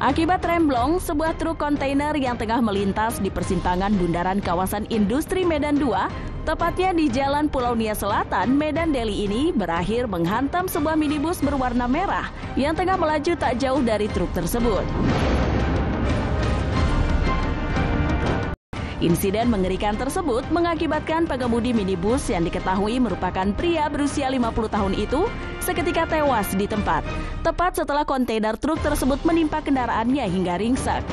Akibat remblong, sebuah truk kontainer yang tengah melintas di persimpangan bundaran kawasan industri Medan 2, tepatnya di Jalan Pulau Nia Selatan, Medan Deli ini berakhir menghantam sebuah minibus berwarna merah yang tengah melaju tak jauh dari truk tersebut. Insiden mengerikan tersebut mengakibatkan pengemudi minibus yang diketahui merupakan pria berusia 50 tahun itu seketika tewas di tempat, tepat setelah kontainer truk tersebut menimpa kendaraannya hingga ringsek.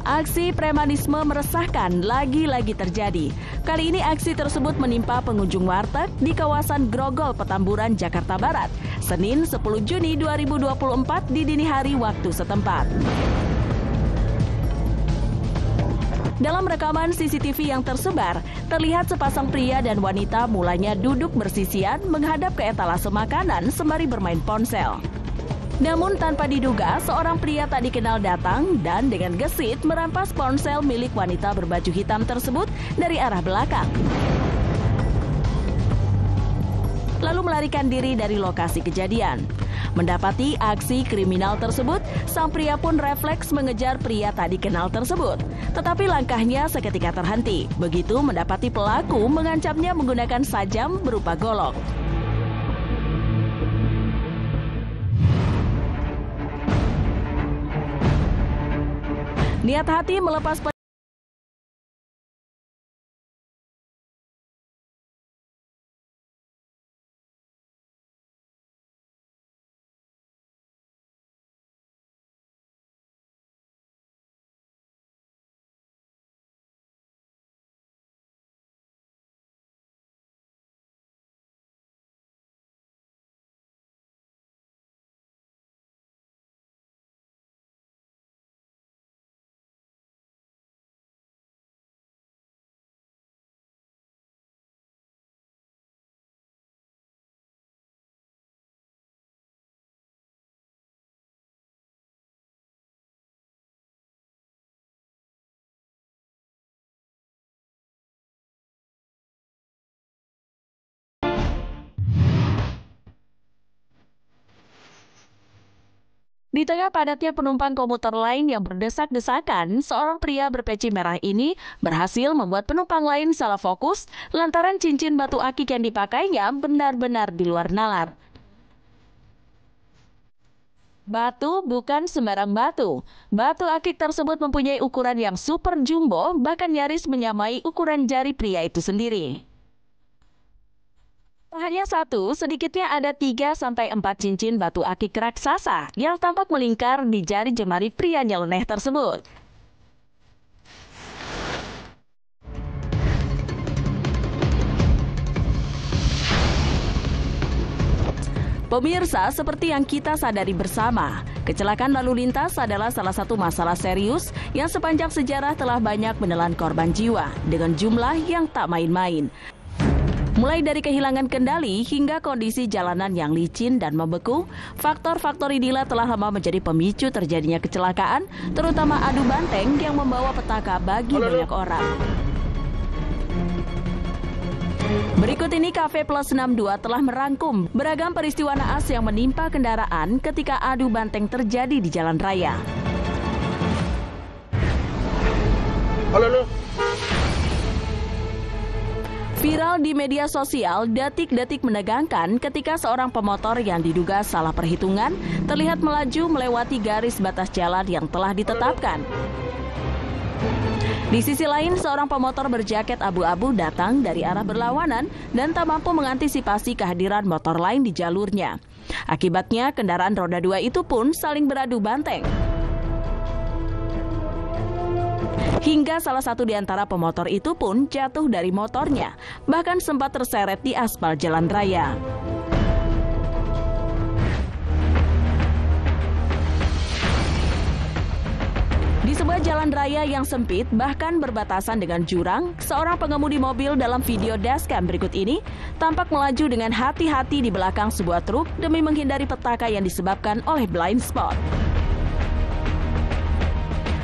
Aksi premanisme meresahkan lagi-lagi terjadi. Kali ini aksi tersebut menimpa pengunjung warteg di kawasan Grogol, Petamburan, Jakarta Barat, Senin 10 Juni 2024 di dini hari waktu setempat. Dalam rekaman CCTV yang tersebar, terlihat sepasang pria dan wanita mulanya duduk bersisian menghadap ke etalase makanan sembari bermain ponsel. Namun tanpa diduga, seorang pria tak dikenal datang dan dengan gesit merampas ponsel milik wanita berbaju hitam tersebut dari arah belakang. Lalu melarikan diri dari lokasi kejadian. Mendapati aksi kriminal tersebut, sang pria pun refleks mengejar pria tak dikenal tersebut. Tetapi langkahnya seketika terhenti. Begitu mendapati pelaku mengancamnya menggunakan sajam berupa golok. Niat hati melepas Di tengah padatnya penumpang komuter lain yang berdesak-desakan, seorang pria berpeci merah ini berhasil membuat penumpang lain salah fokus lantaran cincin batu akik yang dipakainya benar-benar di luar nalar. Batu bukan sembarang batu. Batu akik tersebut mempunyai ukuran yang super jumbo, bahkan nyaris menyamai ukuran jari pria itu sendiri. Tak hanya satu, sedikitnya ada 3-4 cincin batu akik raksasa yang tampak melingkar di jari jemari pria nyeleneh tersebut. Pemirsa, seperti yang kita sadari bersama, kecelakaan lalu lintas adalah salah satu masalah serius yang sepanjang sejarah telah banyak menelan korban jiwa dengan jumlah yang tak main-main. Mulai dari kehilangan kendali hingga kondisi jalanan yang licin dan membeku, faktor-faktor inilah telah lama menjadi pemicu terjadinya kecelakaan, terutama adu banteng yang membawa petaka bagi banyak orang. Berikut ini Cafe Plus 62 telah merangkum beragam peristiwa naas yang menimpa kendaraan ketika adu banteng terjadi di jalan raya. Viral di media sosial, detik-detik menegangkan ketika seorang pemotor yang diduga salah perhitungan terlihat melaju melewati garis batas jalan yang telah ditetapkan. Di sisi lain, seorang pemotor berjaket abu-abu datang dari arah berlawanan dan tak mampu mengantisipasi kehadiran motor lain di jalurnya. Akibatnya, kendaraan roda 2 itu pun saling beradu banteng. Hingga salah satu di antara pemotor itu pun jatuh dari motornya, bahkan sempat terseret di aspal jalan raya. Di sebuah jalan raya yang sempit, bahkan berbatasan dengan jurang, seorang pengemudi mobil dalam video dashcam berikut ini tampak melaju dengan hati-hati di belakang sebuah truk demi menghindari petaka yang disebabkan oleh blind spot.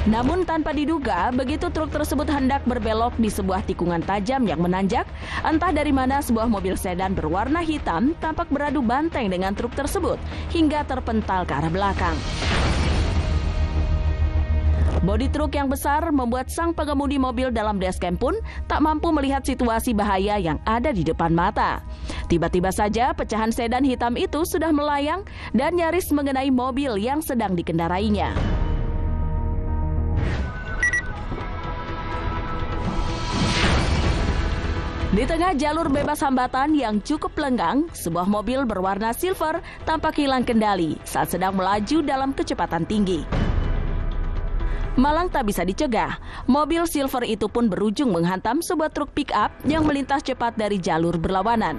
Namun tanpa diduga, begitu truk tersebut hendak berbelok di sebuah tikungan tajam yang menanjak, entah dari mana sebuah mobil sedan berwarna hitam tampak beradu banteng dengan truk tersebut hingga terpental ke arah belakang. Bodi truk yang besar membuat sang pengemudi mobil dalam dashcam pun tak mampu melihat situasi bahaya yang ada di depan mata. Tiba-tiba saja pecahan sedan hitam itu sudah melayang dan nyaris mengenai mobil yang sedang dikendarainya. Di tengah jalur bebas hambatan yang cukup lenggang, sebuah mobil berwarna silver tampak hilang kendali saat sedang melaju dalam kecepatan tinggi. Malang tak bisa dicegah, mobil silver itu pun berujung menghantam sebuah truk pick-up yang melintas cepat dari jalur berlawanan.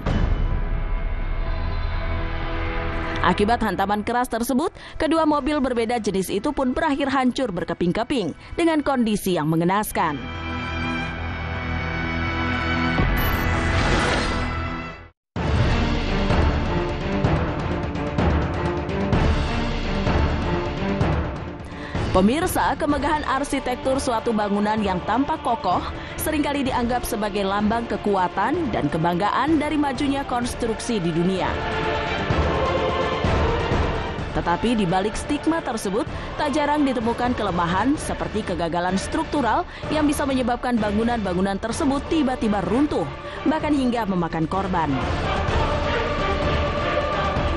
Akibat hantaman keras tersebut, kedua mobil berbeda jenis itu pun berakhir hancur berkeping-keping dengan kondisi yang mengenaskan. Pemirsa, kemegahan arsitektur suatu bangunan yang tampak kokoh seringkali dianggap sebagai lambang kekuatan dan kebanggaan dari majunya konstruksi di dunia. Tetapi di balik stigma tersebut, tak jarang ditemukan kelemahan seperti kegagalan struktural yang bisa menyebabkan bangunan-bangunan tersebut tiba-tiba runtuh, bahkan hingga memakan korban.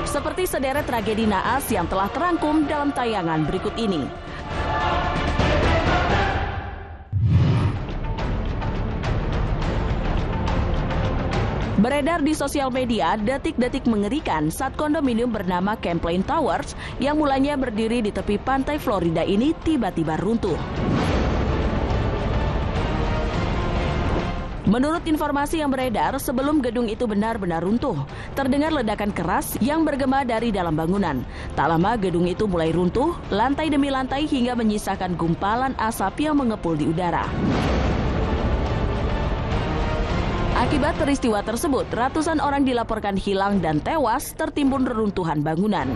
Seperti sederet tragedi naas yang telah terangkum dalam tayangan berikut ini. Beredar di sosial media detik-detik mengerikan saat kondominium bernama Camplain Towers yang mulanya berdiri di tepi pantai Florida ini tiba-tiba runtuh. Menurut informasi yang beredar, sebelum gedung itu benar-benar runtuh, terdengar ledakan keras yang bergema dari dalam bangunan. Tak lama gedung itu mulai runtuh, lantai demi lantai hingga menyisakan gumpalan asap yang mengepul di udara. Akibat peristiwa tersebut, ratusan orang dilaporkan hilang dan tewas tertimbun reruntuhan bangunan.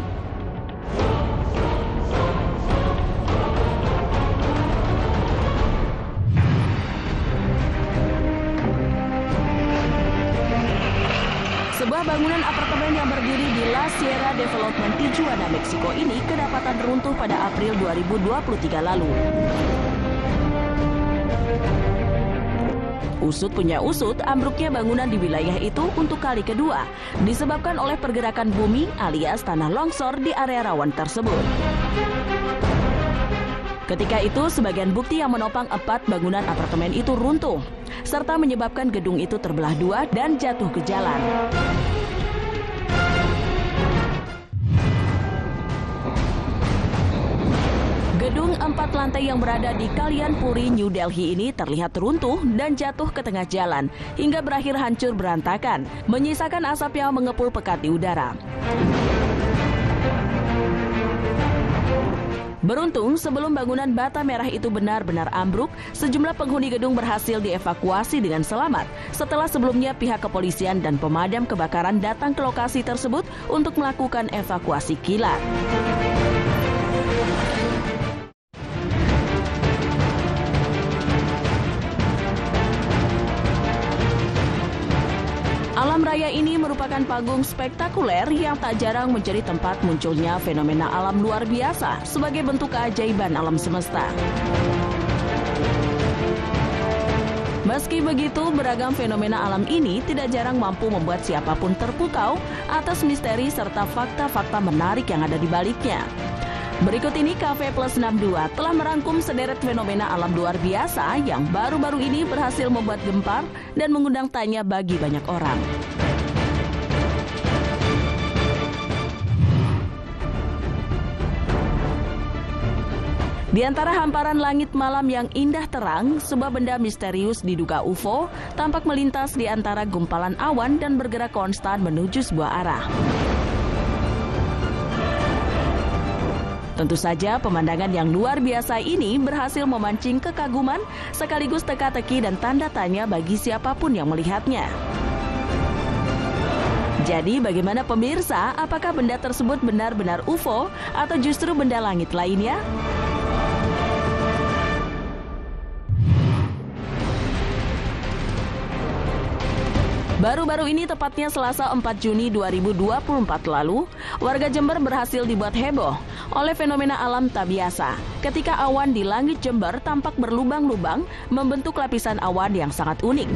Sebuah bangunan apartemen yang berdiri di La Sierra Development Tijuana, Meksiko ini kedapatan runtuh pada April 2023 lalu. Usut punya usut, ambruknya bangunan di wilayah itu untuk kali kedua disebabkan oleh pergerakan bumi alias tanah longsor di area rawan tersebut. Ketika itu, sebagian bukti yang menopang 4 bangunan apartemen itu runtuh, serta menyebabkan gedung itu terbelah 2 dan jatuh ke jalan. Gedung 4 lantai yang berada di Kalyanpuri, New Delhi ini terlihat runtuh dan jatuh ke tengah jalan hingga berakhir hancur berantakan, menyisakan asap yang mengepul pekat di udara. Beruntung, sebelum bangunan bata merah itu benar-benar ambruk, sejumlah penghuni gedung berhasil dievakuasi dengan selamat setelah sebelumnya pihak kepolisian dan pemadam kebakaran datang ke lokasi tersebut untuk melakukan evakuasi kilat. Alam raya ini merupakan panggung spektakuler yang tak jarang menjadi tempat munculnya fenomena alam luar biasa sebagai bentuk keajaiban alam semesta. Meski begitu, beragam fenomena alam ini tidak jarang mampu membuat siapapun terpukau atas misteri serta fakta-fakta menarik yang ada di baliknya. Berikut ini Cafe Plus 62 telah merangkum sederet fenomena alam luar biasa yang baru-baru ini berhasil membuat gempar dan mengundang tanya bagi banyak orang. Di antara hamparan langit malam yang indah terang, sebuah benda misterius diduga UFO tampak melintas di antara gumpalan awan dan bergerak konstan menuju sebuah arah. Tentu saja pemandangan yang luar biasa ini berhasil memancing kekaguman sekaligus teka-teki dan tanda tanya bagi siapapun yang melihatnya. Jadi bagaimana pemirsa, apakah benda tersebut benar-benar UFO atau justru benda langit lainnya? Baru-baru ini, tepatnya Selasa 4 Juni 2024 lalu, warga Jember berhasil dibuat heboh oleh fenomena alam tak biasa. Ketika awan di langit Jember tampak berlubang-lubang membentuk lapisan awan yang sangat unik.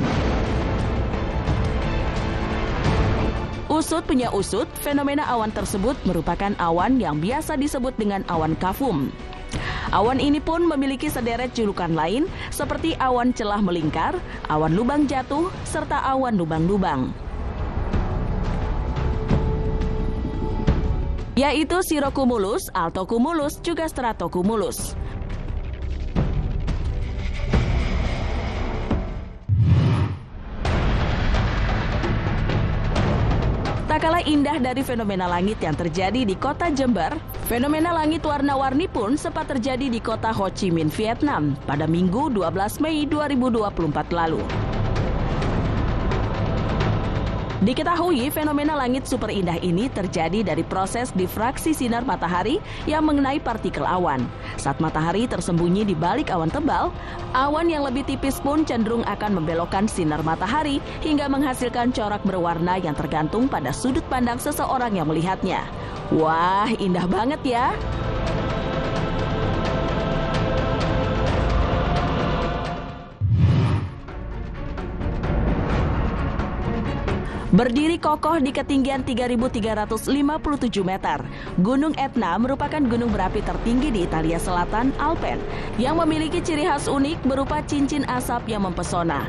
Usut punya usut, fenomena awan tersebut merupakan awan yang biasa disebut dengan awan kafum. Awan ini pun memiliki sederet julukan lain seperti awan celah melingkar, awan lubang jatuh, serta awan lubang-lubang. Yaitu cirrocumulus, altocumulus, juga stratocumulus. Tak kalah indah dari fenomena langit yang terjadi di kota Jember, fenomena langit warna-warni pun sempat terjadi di kota Ho Chi Minh, Vietnam pada Minggu 12 Mei 2024 lalu. Diketahui fenomena langit super indah ini terjadi dari proses difraksi sinar matahari yang mengenai partikel awan. Saat matahari tersembunyi di balik awan tebal, awan yang lebih tipis pun cenderung akan membelokkan sinar matahari hingga menghasilkan corak berwarna yang tergantung pada sudut pandang seseorang yang melihatnya. Wah, indah banget ya! Berdiri kokoh di ketinggian 3.357 meter, Gunung Etna merupakan gunung berapi tertinggi di Italia Selatan, Alpen, yang memiliki ciri khas unik berupa cincin asap yang mempesona.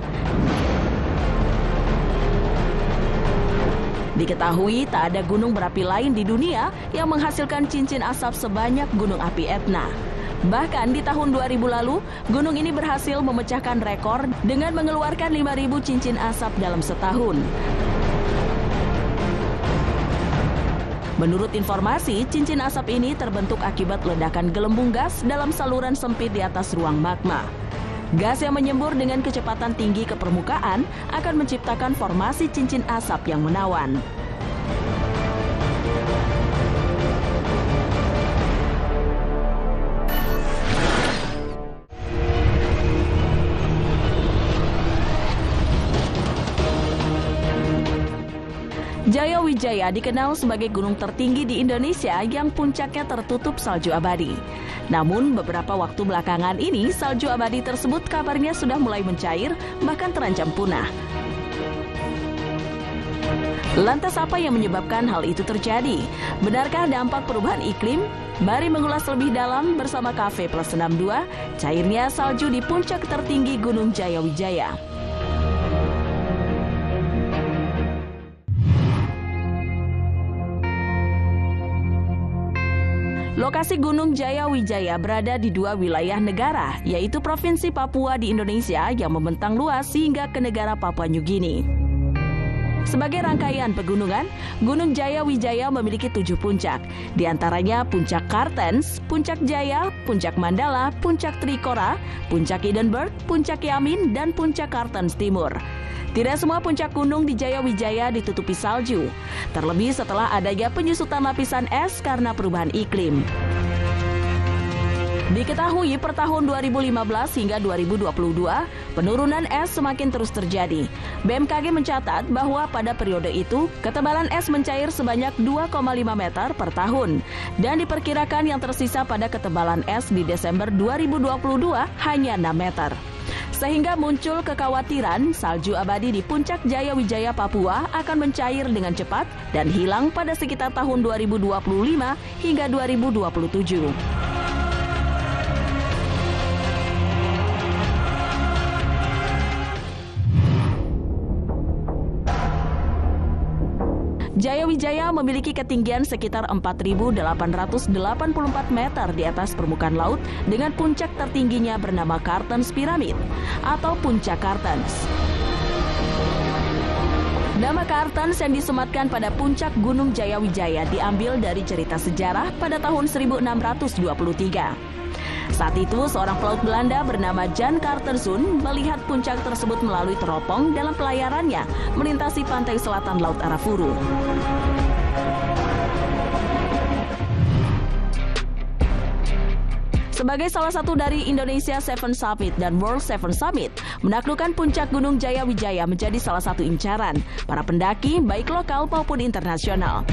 Diketahui tak ada gunung berapi lain di dunia yang menghasilkan cincin asap sebanyak gunung api Etna. Bahkan di tahun 2000 lalu, gunung ini berhasil memecahkan rekor dengan mengeluarkan 5.000 cincin asap dalam setahun. Menurut informasi, cincin asap ini terbentuk akibat ledakan gelembung gas dalam saluran sempit di atas ruang magma. Gas yang menyembur dengan kecepatan tinggi ke permukaan akan menciptakan formasi cincin asap yang menawan. Jaya Wijaya dikenal sebagai gunung tertinggi di Indonesia yang puncaknya tertutup salju abadi. Namun beberapa waktu belakangan ini salju abadi tersebut kabarnya sudah mulai mencair, bahkan terancam punah. Lantas apa yang menyebabkan hal itu terjadi? Benarkah dampak perubahan iklim? Mari mengulas lebih dalam bersama Cafe Plus 62, cairnya salju di puncak tertinggi Gunung Jaya Wijaya. Lokasi Gunung Jaya Wijaya berada di dua wilayah negara, yaitu Provinsi Papua di Indonesia yang membentang luas hingga ke negara Papua New Guinea. Sebagai rangkaian pegunungan, Gunung Jaya Wijaya memiliki 7 puncak, di antaranya Puncak Kartens, Puncak Jaya, Puncak Mandala, Puncak Trikora, Puncak Hindenburg, Puncak Yamin, dan Puncak Kartens Timur. Tidak semua puncak gunung di Jaya Wijaya ditutupi salju, terlebih setelah adanya penyusutan lapisan es karena perubahan iklim. Diketahui per tahun 2015 hingga 2022, penurunan es semakin terus terjadi. BMKG mencatat bahwa pada periode itu, ketebalan es mencair sebanyak 2,5 meter per tahun. Dan diperkirakan yang tersisa pada ketebalan es di Desember 2022 hanya 6 meter. Sehingga muncul kekhawatiran salju abadi di Puncak Jaya Wijaya Papua akan mencair dengan cepat dan hilang pada sekitar tahun 2025 hingga 2027. Jaya Wijaya memiliki ketinggian sekitar 4.884 meter di atas permukaan laut dengan puncak tertingginya bernama Kartens Pyramid atau Puncak Kartens. Nama Kartens yang disematkan pada puncak Gunung Jaya Wijaya diambil dari cerita sejarah pada tahun 1623. Saat itu, seorang pelaut Belanda bernama Jan Carterson melihat puncak tersebut melalui teropong dalam pelayarannya melintasi pantai selatan Laut Arafuru. Sebagai salah satu dari Indonesia Seven Summit dan World Seven Summit, Menaklukkan puncak Gunung Jayawijaya menjadi salah satu incaran para pendaki baik lokal maupun internasional.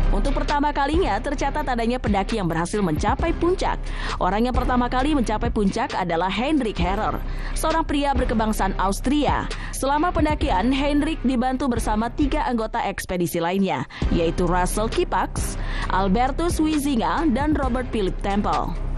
Untuk pertama kalinya tercatat adanya pendaki yang berhasil mencapai puncak. Orang yang pertama kali mencapai puncak adalah Hendrik Herrer, seorang pria berkebangsaan Austria. Selama pendakian, Hendrik dibantu bersama 3 anggota ekspedisi lainnya, yaitu Russell Kipax, Albertus Huizinga, dan Robert Philip Temple.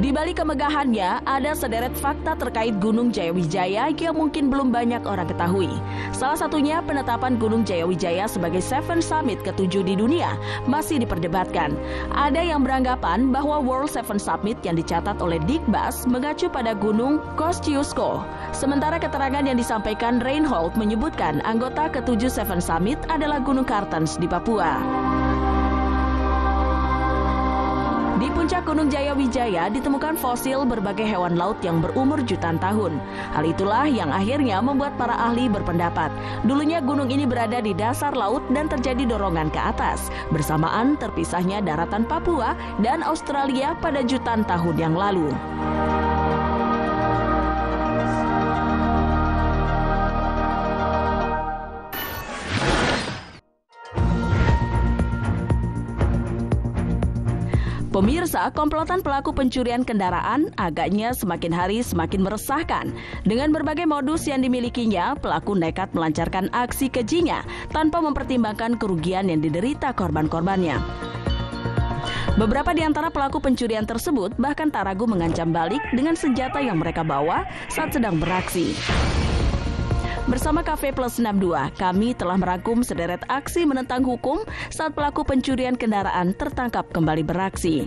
Di balik kemegahannya, ada sederet fakta terkait Gunung Jayawijaya yang mungkin belum banyak orang ketahui. Salah satunya penetapan Gunung Jayawijaya sebagai Seven Summit ke-7 di dunia masih diperdebatkan. Ada yang beranggapan bahwa World Seven Summit yang dicatat oleh Dick Bass mengacu pada Gunung Kosciuszko. Sementara keterangan yang disampaikan Reinhold menyebutkan anggota ke-7 Seven Summit adalah Gunung Kartens di Papua. Di puncak Gunung Jayawijaya ditemukan fosil berbagai hewan laut yang berumur jutaan tahun. Hal itulah yang akhirnya membuat para ahli berpendapat, dulunya gunung ini berada di dasar laut dan terjadi dorongan ke atas, bersamaan terpisahnya daratan Papua dan Australia pada jutaan tahun yang lalu. Pemirsa, komplotan pelaku pencurian kendaraan agaknya semakin hari semakin meresahkan. Dengan berbagai modus yang dimilikinya, pelaku nekat melancarkan aksi kejinya tanpa mempertimbangkan kerugian yang diderita korban-korbannya. Beberapa di antara pelaku pencurian tersebut bahkan tak ragu mengancam balik dengan senjata yang mereka bawa saat sedang beraksi. Bersama Cafe Plus 62, kami telah merangkum sederet aksi menentang hukum saat pelaku pencurian kendaraan tertangkap kembali beraksi.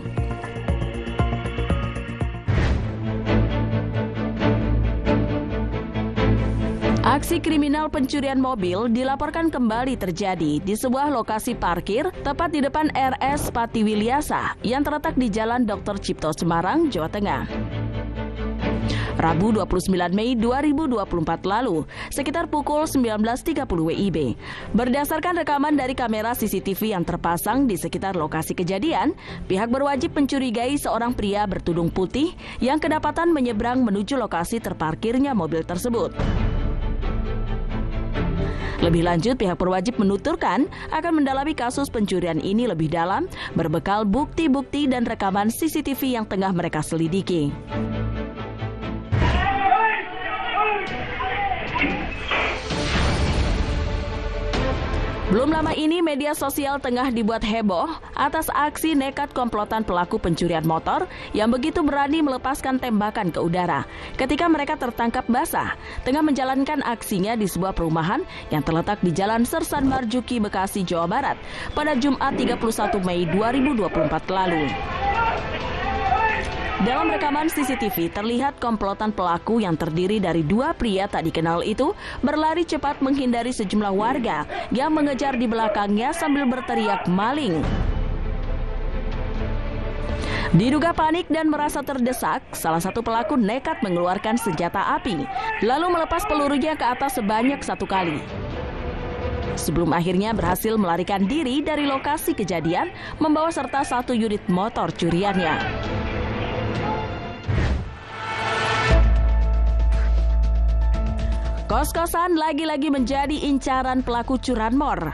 Aksi kriminal pencurian mobil dilaporkan kembali terjadi di sebuah lokasi parkir tepat di depan RS Patiwilyasa yang terletak di Jalan Dr. Cipto Semarang, Jawa Tengah. Rabu 29 Mei 2024 lalu, sekitar pukul 19.30 WIB. Berdasarkan rekaman dari kamera CCTV yang terpasang di sekitar lokasi kejadian, pihak berwajib mencurigai seorang pria bertudung putih yang kedapatan menyeberang menuju lokasi terparkirnya mobil tersebut. Lebih lanjut, pihak berwajib menuturkan akan mendalami kasus pencurian ini lebih dalam, berbekal bukti-bukti dan rekaman CCTV yang tengah mereka selidiki. Belum lama ini media sosial tengah dibuat heboh atas aksi nekat komplotan pelaku pencurian motor yang begitu berani melepaskan tembakan ke udara ketika mereka tertangkap basah tengah menjalankan aksinya di sebuah perumahan yang terletak di Jalan Sersan Marjuki, Bekasi, Jawa Barat pada Jumat 31 Mei 2024 lalu. Dalam rekaman CCTV terlihat komplotan pelaku yang terdiri dari 2 pria tak dikenal itu berlari cepat menghindari sejumlah warga yang mengejar di belakangnya sambil berteriak maling. Diduga panik dan merasa terdesak, salah satu pelaku nekat mengeluarkan senjata api, lalu melepas pelurunya ke atas sebanyak 1 kali. Sebelum akhirnya berhasil melarikan diri dari lokasi kejadian, membawa serta 1 unit motor curiannya. Kos-kosan lagi-lagi menjadi incaran pelaku curanmor.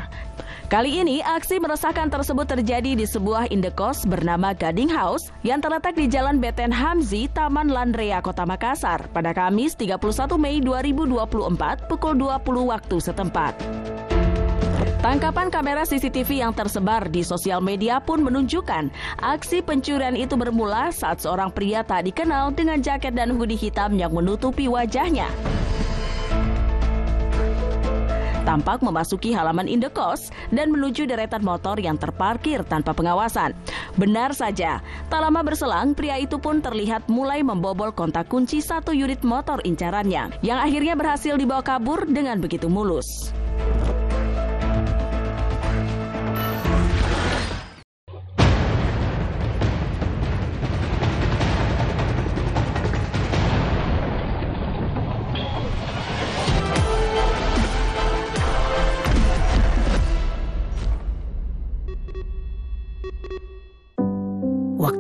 Kali ini, aksi meresahkan tersebut terjadi di sebuah indekos bernama Gading House yang terletak di Jalan Beten Hamzi, Taman Landrea, Kota Makassar pada Kamis 31 Mei 2024 pukul 20 waktu setempat. Tangkapan kamera CCTV yang tersebar di sosial media pun menunjukkan aksi pencurian itu bermula saat seorang pria tak dikenal dengan jaket dan hoodie hitam yang menutupi wajahnya tampak memasuki halaman indekos dan menuju deretan motor yang terparkir tanpa pengawasan. Benar saja, tak lama berselang pria itu pun terlihat mulai membobol kontak kunci 1 unit motor incarannya yang akhirnya berhasil dibawa kabur dengan begitu mulus.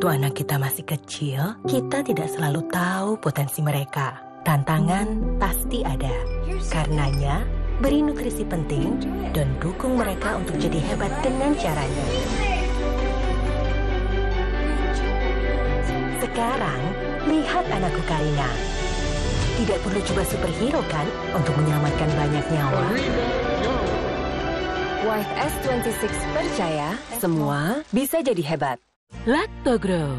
Waktu anak kita masih kecil, kita tidak selalu tahu potensi mereka. Tantangan pasti ada. Karenanya, beri nutrisi penting dan dukung mereka untuk jadi hebat dengan caranya. Sekarang, lihat anakku Karina. Tidak perlu coba superhero kan untuk menyelamatkan banyak nyawa. Wife S26 percaya semua bisa jadi hebat. Lactogrow,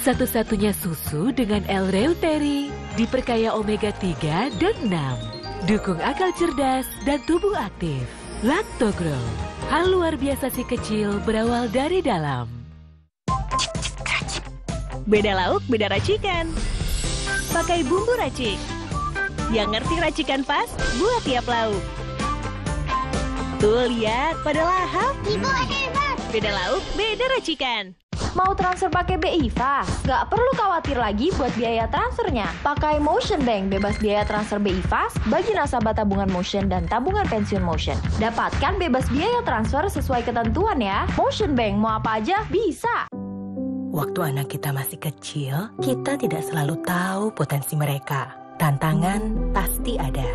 satu-satunya susu dengan L-reuteri, diperkaya omega 3 dan 6. Dukung akal cerdas dan tubuh aktif. Lactogrow, hal luar biasa si kecil berawal dari dalam. Beda lauk, beda racikan. Pakai bumbu racik. Yang ngerti racikan pas, buat tiap lauk. Tuh lihat, pada lahap. Ibu hebat. Beda lauk, beda racikan. Mau transfer pakai BI Fast? Nggak perlu khawatir lagi buat biaya transfernya. Pakai Motion Bank, bebas biaya transfer BI Fast bagi nasabah tabungan Motion dan tabungan pensiun Motion. Dapatkan bebas biaya transfer sesuai ketentuan ya. Motion Bank, mau apa aja bisa. Waktu anak kita masih kecil, kita tidak selalu tahu potensi mereka. Tantangan pasti ada.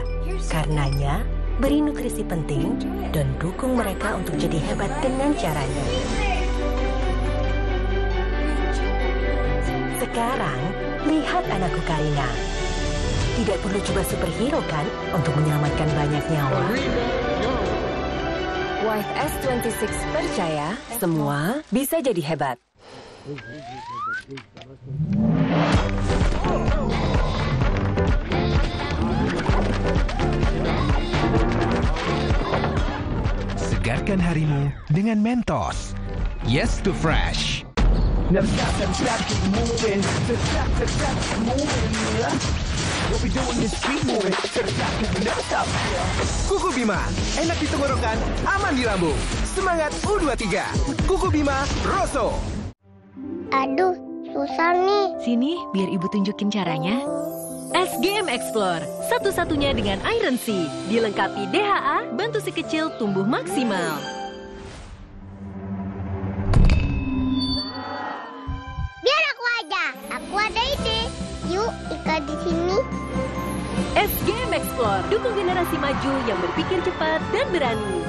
Karenanya, beri nutrisi penting dan dukung mereka untuk jadi hebat dengan caranya. Sekarang, lihat anakku Karina. Tidak perlu coba superhero kan untuk menyelamatkan banyak nyawa. Wife S26 percaya semua bisa jadi hebat. Segarkan harimu dengan Mentos. Yes to fresh. Kuku Bima, enak di tenggorokan, aman di lambung. Semangat U23. Kuku Bima Rosso. Aduh, susah nih. Sini, biar ibu tunjukin caranya. SGM Explore, satu-satunya dengan Iron C. Dilengkapi DHA, bantu si kecil tumbuh maksimal. Biar aku aja. Aku ada ide. Yuk, ikat di sini. SGM Explore, dukung generasi maju yang berpikir cepat dan berani.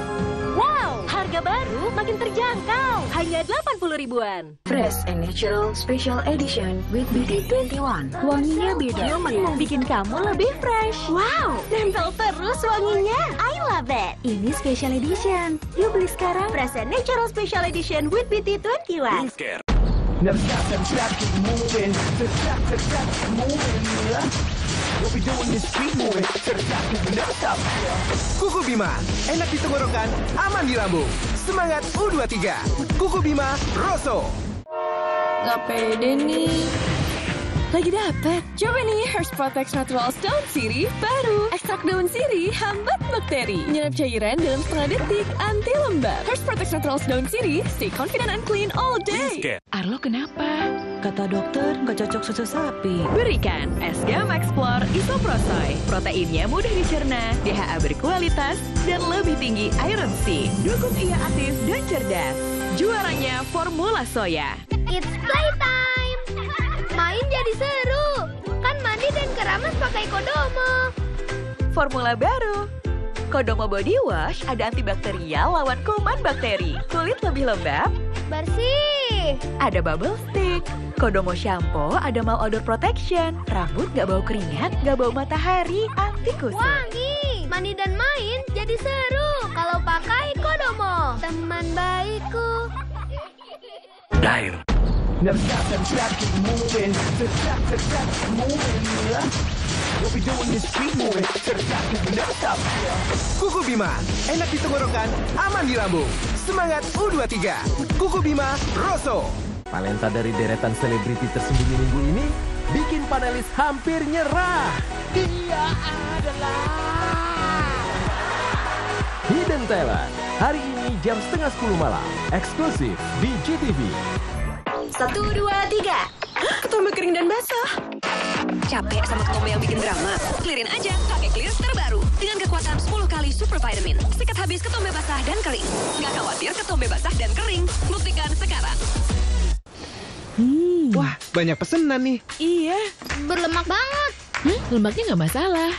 Wow, harga baru makin terjangkau, hanya 80 ribuan. Fresh and Natural Special Edition with BD21. Wanginya beda, bikin kamu lebih fresh. Wow, nempel terus wanginya. I love it. Ini Special Edition. Yuk beli sekarang. Fresh and Natural Special Edition with BD21. Kuku Bima, enak di tenggorokan, aman di lambung. Semangat U23. Kuku Bima Rosso. Nggak pede nih. Lagi dapet. Coba nih Herbs Protect Naturals Daun Sirih baru. Ekstrak daun sirih hambat bakteri. Menyerap cairan dalam setengah detik, anti lembab. Herbs Protect Naturals Daun Sirih, stay confident and clean all day. Arlo kenapa? Kata dokter nggak cocok susu sapi. Berikan SGM Explore Isoprosoy. Proteinnya mudah dicerna, DHA berkualitas, dan lebih tinggi iron C. Dukung ia aktif dan cerdas. Juaranya formula soya. It's playtime. Main jadi seru. Kan mandi dan keramas pakai Kodomo. Formula baru. Kodomo Body Wash ada antibakterial lawan kuman bakteri. Kulit lebih lembab. Bersih. Ada bubble stick. Kodomo Shampoo ada malodor protection. Rambut gak bau keringat, gak bau matahari, anti kusut. Wangi. Mandi dan main jadi seru kalau pakai Kodomo. Teman baikku. Dair. Kuku Bima, enak di tenggorokan, aman di lambung. Semangat U23. Kuku Bima Rosso. Talenta dari deretan selebriti tersembunyi minggu ini bikin panelis hampir nyerah. Dia adalah Hidden Talent. Hari ini jam 9:30 malam, eksklusif di GTV. 1, 2, 3. Ketombe kering dan basah. Capek sama ketombe yang bikin drama? Clearin aja, pakai Clear terbaru. Dengan kekuatan 10 kali super vitamin. Sikat habis ketombe basah dan kering. Nggak khawatir ketombe basah dan kering. Buktikan sekarang. Wah, banyak pesenan nih. Iya. Berlemak banget. Lemaknya nggak masalah.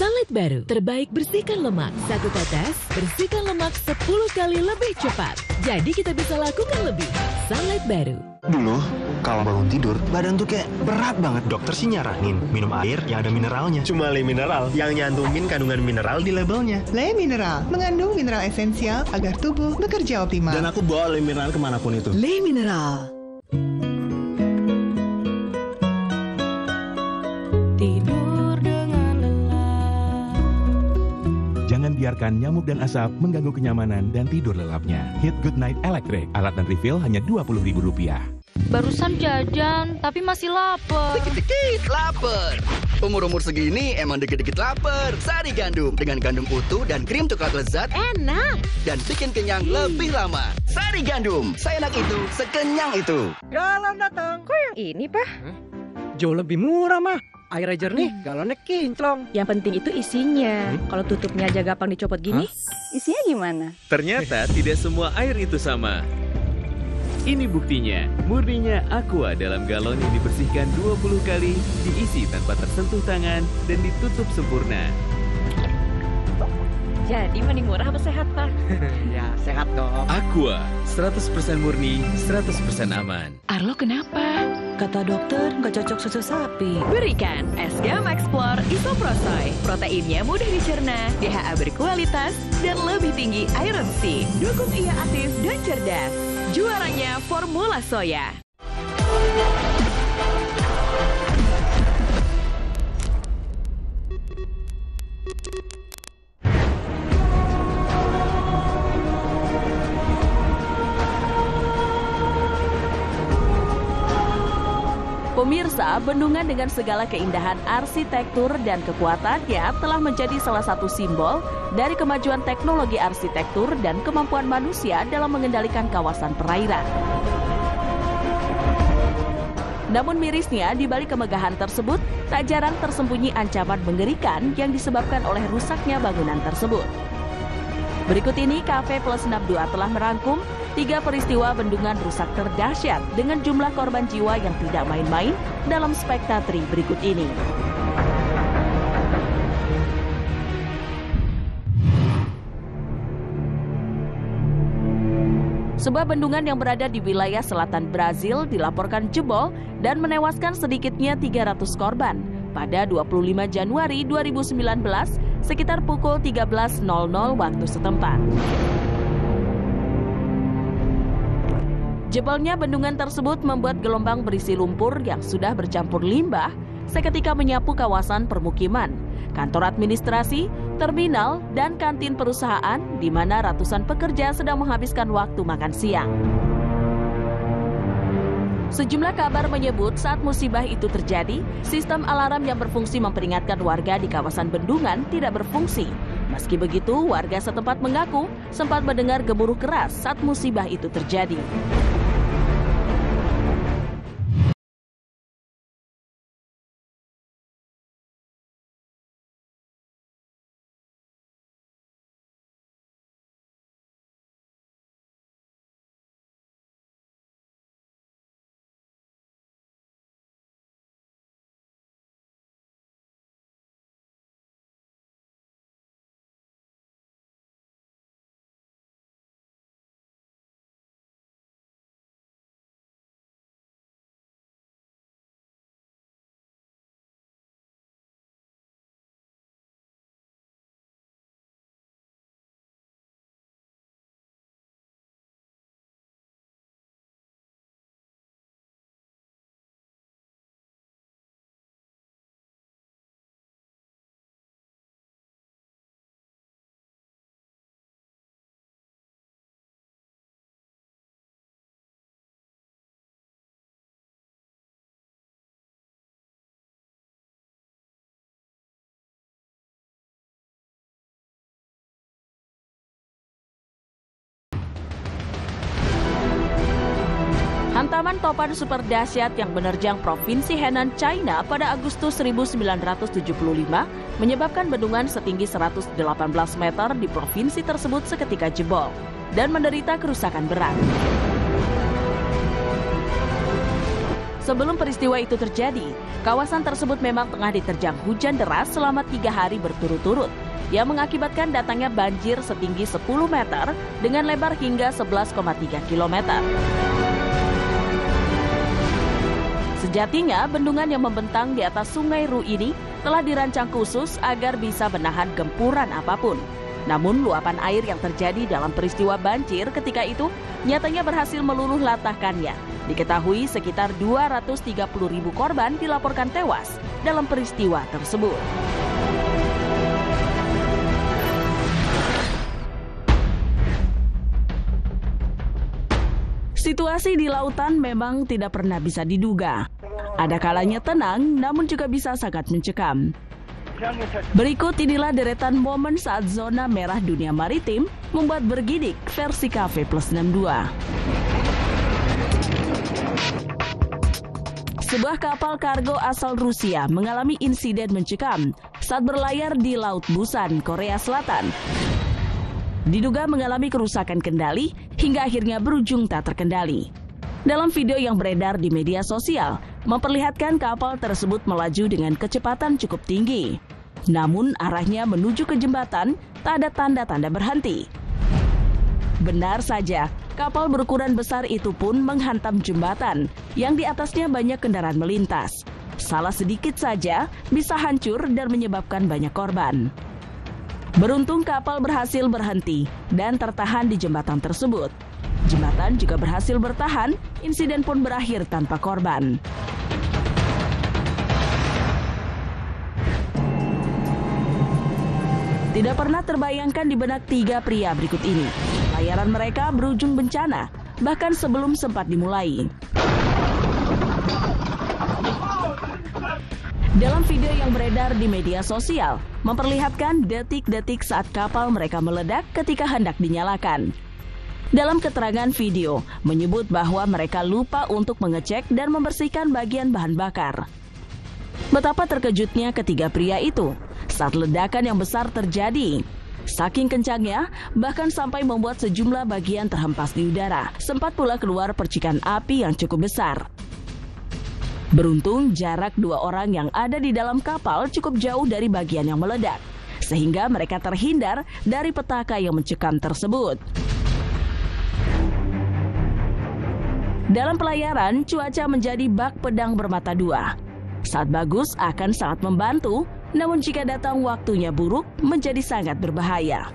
Sunlight baru, terbaik bersihkan lemak. Satu tetes, bersihkan lemak 10 kali lebih cepat. Jadi kita bisa lakukan lebih. Sunlight baru. Dulu, kalau bangun tidur, badan tuh kayak berat banget. Dokter sih nyaranin minum air yang ada mineralnya. Cuma Le Mineral yang nyantumin kandungan mineral di labelnya. Le Mineral mengandung mineral esensial agar tubuh bekerja optimal. Dan aku bawa Le Mineral kemanapun itu. Le Mineral. Tidur dengan lelap. Jangan biarkan nyamuk dan asap mengganggu kenyamanan dan tidur lelapnya. Hit Good Night Electric. Alat dan refill hanya Rp20.000. Barusan jajan, tapi masih lapar. Dikit-dikit lapar. Umur-umur segini emang dikit-dikit lapar. Sari gandum dengan gandum utuh dan krim coklat lezat. Enak. Dan bikin kenyang lebih lama. Sari gandum, seenak itu, sekenyang itu. Galon datang. Kok yang ini, Pak? Jauh lebih murah, mah. Airnya jernih, galonnya kinclong. Yang penting itu isinya. Kalau tutupnya aja gampang dicopot gini, isinya gimana? Ternyata tidak semua air itu sama. Ini buktinya, murninya Aqua dalam galon yang dibersihkan 20 kali, diisi tanpa tersentuh tangan, dan ditutup sempurna. Jadi mending murah apa sehat, Pak? Ya, sehat dong. Aqua, 100% murni, 100% aman. Arlo kenapa? Kata dokter nggak cocok susu sapi. Berikan SGM Explore Isoprosoi. Proteinnya mudah dicerna, DHA berkualitas, dan lebih tinggi iron C. Dukung ia aktif dan cerdas. Juaranya Formula Soya. Pemirsa, bendungan dengan segala keindahan arsitektur dan kekuatannya telah menjadi salah satu simbol dari kemajuan teknologi arsitektur dan kemampuan manusia dalam mengendalikan kawasan perairan. Namun mirisnya, di balik kemegahan tersebut, tak jarang tersembunyi ancaman mengerikan yang disebabkan oleh rusaknya bangunan tersebut. Berikut ini Cafe Plus 62 telah merangkum 3 peristiwa bendungan rusak terdahsyat dengan jumlah korban jiwa yang tidak main-main dalam spektatri berikut ini. Sebuah bendungan yang berada di wilayah selatan Brazil dilaporkan jebol dan menewaskan sedikitnya 300 korban pada 25 Januari 2019 sekitar pukul 13.00 waktu setempat. Jebolnya bendungan tersebut membuat gelombang berisi lumpur yang sudah bercampur limbah seketika menyapu kawasan permukiman, kantor administrasi, terminal, dan kantin perusahaan di mana ratusan pekerja sedang menghabiskan waktu makan siang. Sejumlah kabar menyebut saat musibah itu terjadi, sistem alarm yang berfungsi memperingatkan warga di kawasan bendungan tidak berfungsi. Meski begitu, warga setempat mengaku sempat mendengar gemuruh keras saat musibah itu terjadi. Hantaman topan super dahsyat yang menerjang Provinsi Henan, China pada Agustus 1975 menyebabkan bendungan setinggi 118 meter di provinsi tersebut seketika jebol dan menderita kerusakan berat. Sebelum peristiwa itu terjadi, kawasan tersebut memang tengah diterjang hujan deras selama 3 hari berturut-turut, yang mengakibatkan datangnya banjir setinggi 10 meter dengan lebar hingga 11,3 kilometer. Sejatinya, bendungan yang membentang di atas Sungai Ru ini telah dirancang khusus agar bisa menahan gempuran apapun. Namun, luapan air yang terjadi dalam peristiwa banjir ketika itu nyatanya berhasil meluluh lantahkannya. Diketahui sekitar 230.000 korban dilaporkan tewas dalam peristiwa tersebut. Situasi di lautan memang tidak pernah bisa diduga. Ada kalanya tenang, namun juga bisa sangat mencekam. Berikut inilah deretan momen saat zona merah dunia maritim membuat bergidik versi Cafe Plus 62. Sebuah kapal kargo asal Rusia mengalami insiden mencekam saat berlayar di Laut Busan, Korea Selatan. Diduga mengalami kerusakan kendali hingga akhirnya berujung tak terkendali. Dalam video yang beredar di media sosial, memperlihatkan kapal tersebut melaju dengan kecepatan cukup tinggi. Namun arahnya menuju ke jembatan tak ada tanda-tanda berhenti. Benar saja, kapal berukuran besar itu pun menghantam jembatan yang di atasnya banyak kendaraan melintas. Salah sedikit saja bisa hancur dan menyebabkan banyak korban. Beruntung kapal berhasil berhenti dan tertahan di jembatan tersebut. Jembatan juga berhasil bertahan, insiden pun berakhir tanpa korban. Tidak pernah terbayangkan di benak 3 pria berikut ini. Layaran mereka berujung bencana, bahkan sebelum sempat dimulai. Dalam video yang beredar di media sosial, memperlihatkan detik-detik saat kapal mereka meledak ketika hendak dinyalakan. Dalam keterangan video, menyebut bahwa mereka lupa untuk mengecek dan membersihkan bagian bahan bakar. Betapa terkejutnya ketiga pria itu saat ledakan yang besar terjadi. Saking kencangnya, bahkan sampai membuat sejumlah bagian terhempas di udara. Sempat pula keluar percikan api yang cukup besar. Beruntung jarak 2 orang yang ada di dalam kapal cukup jauh dari bagian yang meledak, sehingga mereka terhindar dari petaka yang mencekam tersebut. Dalam pelayaran, cuaca menjadi bak pedang bermata dua. Saat bagus akan sangat membantu, namun jika datang waktunya buruk menjadi sangat berbahaya.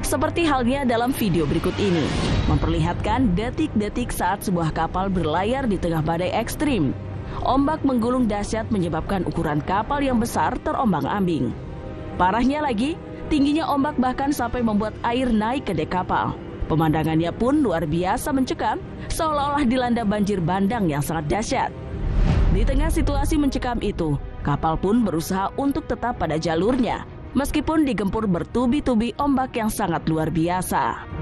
Seperti halnya dalam video berikut ini, memperlihatkan detik-detik saat sebuah kapal berlayar di tengah badai ekstrim. Ombak menggulung dahsyat menyebabkan ukuran kapal yang besar terombang-ambing. Parahnya lagi, tingginya ombak bahkan sampai membuat air naik ke dek kapal. Pemandangannya pun luar biasa mencekam, seolah-olah dilanda banjir bandang yang sangat dahsyat. Di tengah situasi mencekam itu, kapal pun berusaha untuk tetap pada jalurnya, meskipun digempur bertubi-tubi ombak yang sangat luar biasa.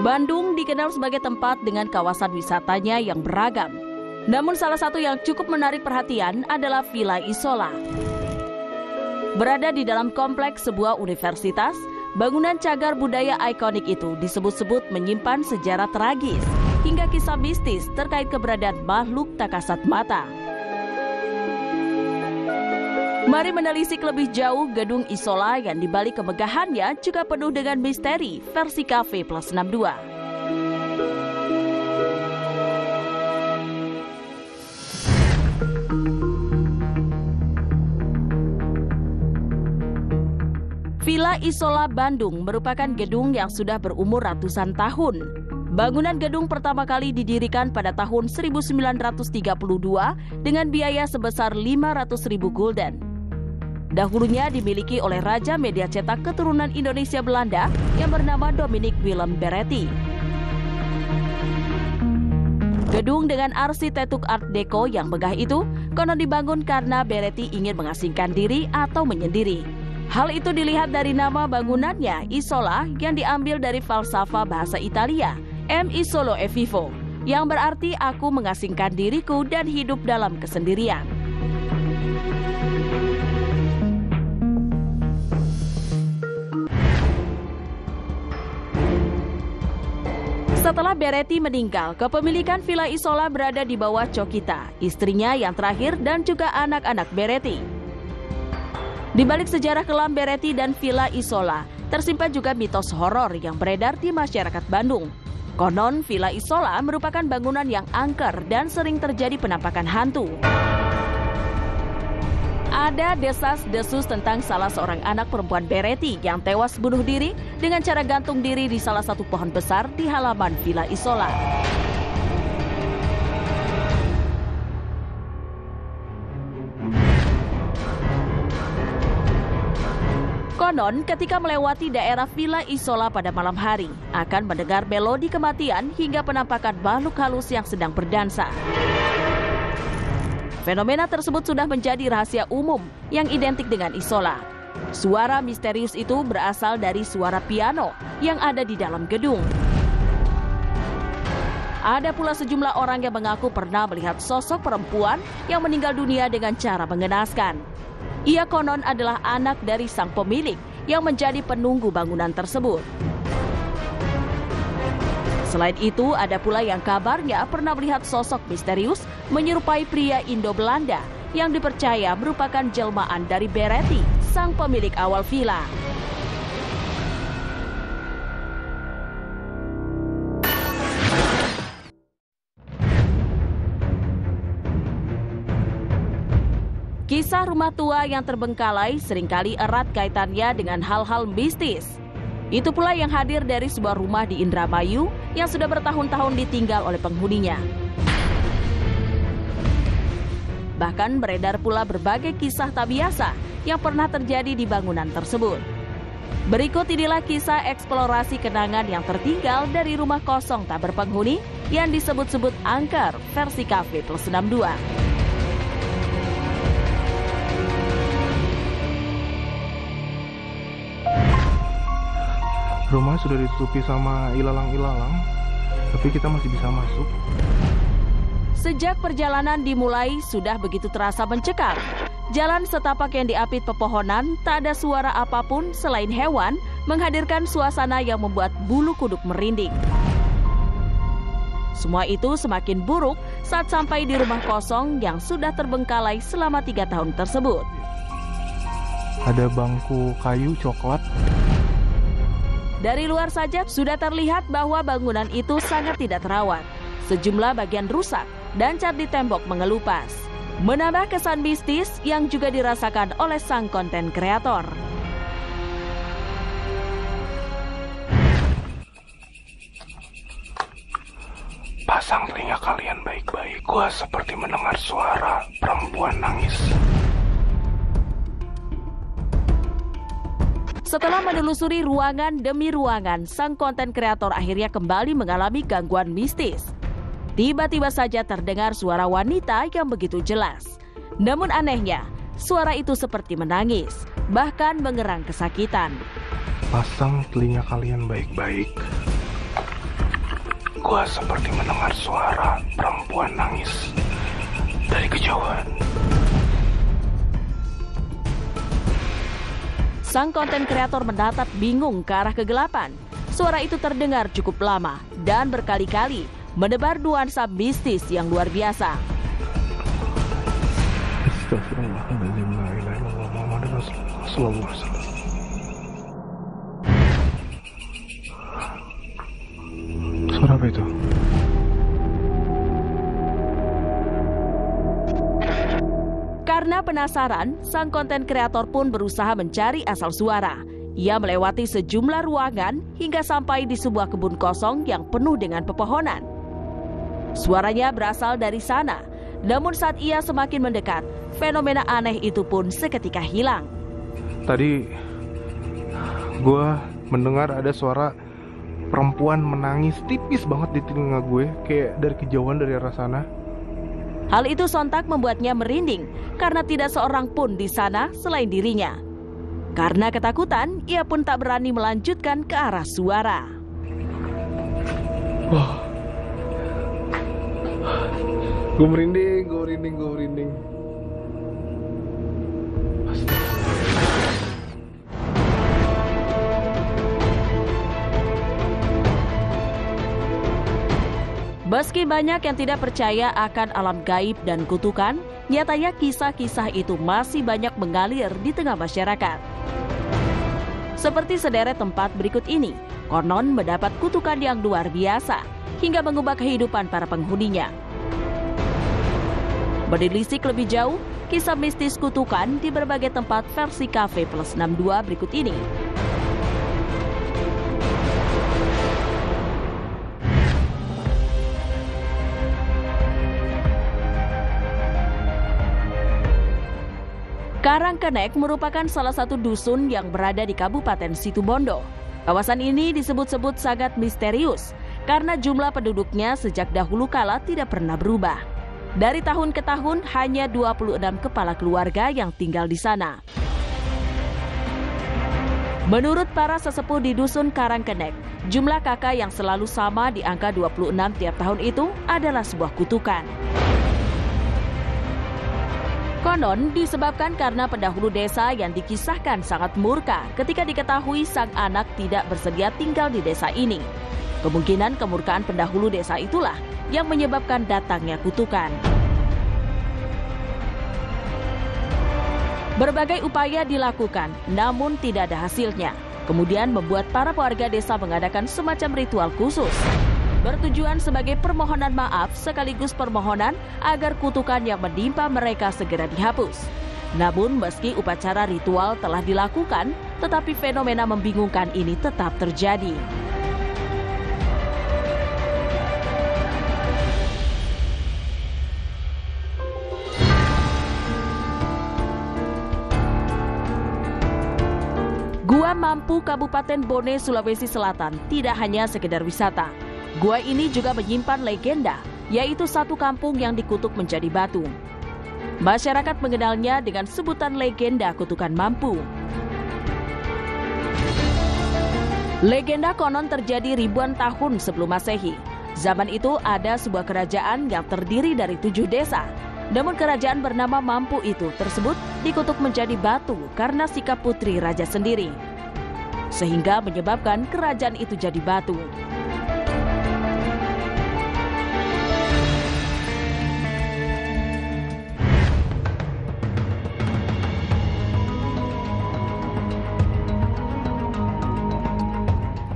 Bandung dikenal sebagai tempat dengan kawasan wisatanya yang beragam. Namun salah satu yang cukup menarik perhatian adalah Villa Isola. Berada di dalam kompleks sebuah universitas, bangunan cagar budaya ikonik itu disebut-sebut menyimpan sejarah tragis hingga kisah mistis terkait keberadaan makhluk tak kasat mata. Mari menelisik lebih jauh gedung Isola yang dibalik kemegahannya juga penuh dengan misteri versi Cafe Plus 62. Villa Isola Bandung merupakan gedung yang sudah berumur ratusan tahun. Bangunan gedung pertama kali didirikan pada tahun 1932 dengan biaya sebesar 500.000 gulden. Dahulunya dimiliki oleh Raja Media Cetak keturunan Indonesia Belanda yang bernama Dominic Willem Beretti. Gedung dengan arsitektur Art Deco yang megah itu konon dibangun karena Beretti ingin mengasingkan diri atau menyendiri. Hal itu dilihat dari nama bangunannya, Isola, yang diambil dari falsafah bahasa Italia, Mi solo e vivo, yang berarti aku mengasingkan diriku dan hidup dalam kesendirian. Setelah Beretti meninggal, kepemilikan Villa Isola berada di bawah Chokita, istrinya yang terakhir dan juga anak-anak Beretti. Di balik sejarah kelam Beretti dan Villa Isola, tersimpan juga mitos horor yang beredar di masyarakat Bandung. Konon, Villa Isola merupakan bangunan yang angker dan sering terjadi penampakan hantu. Ada desas-desus tentang salah seorang anak perempuan Beretti yang tewas bunuh diri dengan cara gantung diri di salah satu pohon besar di halaman Villa Isola. Konon, ketika melewati daerah Villa Isola pada malam hari, akan mendengar melodi kematian hingga penampakan makhluk halus yang sedang berdansa. Fenomena tersebut sudah menjadi rahasia umum yang identik dengan Isola. Suara misterius itu berasal dari suara piano yang ada di dalam gedung. Ada pula sejumlah orang yang mengaku pernah melihat sosok perempuan yang meninggal dunia dengan cara mengenaskan. Ia konon adalah anak dari sang pemilik yang menjadi penunggu bangunan tersebut. Selain itu, ada pula yang kabarnya pernah melihat sosok misterius menyerupai pria Indo-Belanda yang dipercaya merupakan jelmaan dari Beretti, sang pemilik awal villa. Kisah rumah tua yang terbengkalai seringkali erat kaitannya dengan hal-hal mistis. Itu pula yang hadir dari sebuah rumah di Indramayu yang sudah bertahun-tahun ditinggal oleh penghuninya. Bahkan beredar pula berbagai kisah tak biasa yang pernah terjadi di bangunan tersebut. Berikut inilah kisah eksplorasi kenangan yang tertinggal dari rumah kosong tak berpenghuni yang disebut-sebut angker versi Cafe Plus 62. Rumah sudah ditutupi sama ilalang-ilalang, tapi kita masih bisa masuk. Sejak perjalanan dimulai, sudah begitu terasa mencekam. Jalan setapak yang diapit pepohonan, tak ada suara apapun selain hewan, menghadirkan suasana yang membuat bulu kuduk merinding. Semua itu semakin buruk saat sampai di rumah kosong yang sudah terbengkalai selama 3 tahun tersebut. Ada bangku kayu coklat. Dari luar saja sudah terlihat bahwa bangunan itu sangat tidak terawat. Sejumlah bagian rusak dan cat di tembok mengelupas. Menambah kesan mistis yang juga dirasakan oleh sang konten kreator. Pasang telinga kalian baik-baik. Gua seperti mendengar suara perempuan nangis. Setelah menelusuri ruangan demi ruangan, sang konten kreator akhirnya kembali mengalami gangguan mistis. Tiba-tiba saja terdengar suara wanita yang begitu jelas. Namun anehnya, suara itu seperti menangis, bahkan mengerang kesakitan. Pasang telinga kalian baik-baik. Gua seperti mendengar suara perempuan nangis dari kejauhan. Sang konten kreator menatap bingung ke arah kegelapan. Suara itu terdengar cukup lama dan berkali-kali menebar nuansa mistis yang luar biasa. Suara apa itu? Karena penasaran, sang konten kreator pun berusaha mencari asal suara. Ia melewati sejumlah ruangan hingga sampai di sebuah kebun kosong yang penuh dengan pepohonan. Suaranya berasal dari sana, namun saat ia semakin mendekat, fenomena aneh itu pun seketika hilang. Tadi gue mendengar ada suara perempuan menangis tipis banget di telinga gue, kayak dari kejauhan dari arah sana. Hal itu sontak membuatnya merinding karena tidak seorang pun di sana selain dirinya. Karena ketakutan, ia pun tak berani melanjutkan ke arah suara. Wah, gue merinding. Meski banyak yang tidak percaya akan alam gaib dan kutukan, nyatanya kisah-kisah itu masih banyak mengalir di tengah masyarakat. Seperti sederet tempat berikut ini, konon mendapat kutukan yang luar biasa hingga mengubah kehidupan para penghuninya. Menelisik lebih jauh, kisah mistis kutukan di berbagai tempat versi Cafe Plus 62 berikut ini. Karangkenek merupakan salah satu dusun yang berada di Kabupaten Situbondo. Kawasan ini disebut-sebut sangat misterius karena jumlah penduduknya sejak dahulu kala tidak pernah berubah. Dari tahun ke tahun hanya 26 kepala keluarga yang tinggal di sana. Menurut para sesepuh di dusun Karangkenek, jumlah kakak yang selalu sama di angka 26 tiap tahun itu adalah sebuah kutukan. Konon disebabkan karena pendahulu desa yang dikisahkan sangat murka ketika diketahui sang anak tidak bersedia tinggal di desa ini. Kemungkinan kemurkaan pendahulu desa itulah yang menyebabkan datangnya kutukan. Berbagai upaya dilakukan, namun tidak ada hasilnya. Kemudian membuat para warga desa mengadakan semacam ritual khusus. Bertujuan sebagai permohonan maaf sekaligus permohonan agar kutukan yang menimpa mereka segera dihapus. Namun meski upacara ritual telah dilakukan, tetapi fenomena membingungkan ini tetap terjadi. Gua Mampu Kabupaten Bone, Sulawesi Selatan tidak hanya sekedar wisata. Gua ini juga menyimpan legenda, yaitu satu kampung yang dikutuk menjadi batu. Masyarakat mengenalnya dengan sebutan legenda kutukan Mampu. Legenda konon terjadi ribuan tahun sebelum Masehi. Zaman itu ada sebuah kerajaan yang terdiri dari 7 desa. Namun kerajaan bernama Mampu itu tersebut dikutuk menjadi batu karena sikap putri raja sendiri. Sehingga menyebabkan kerajaan itu jadi batu.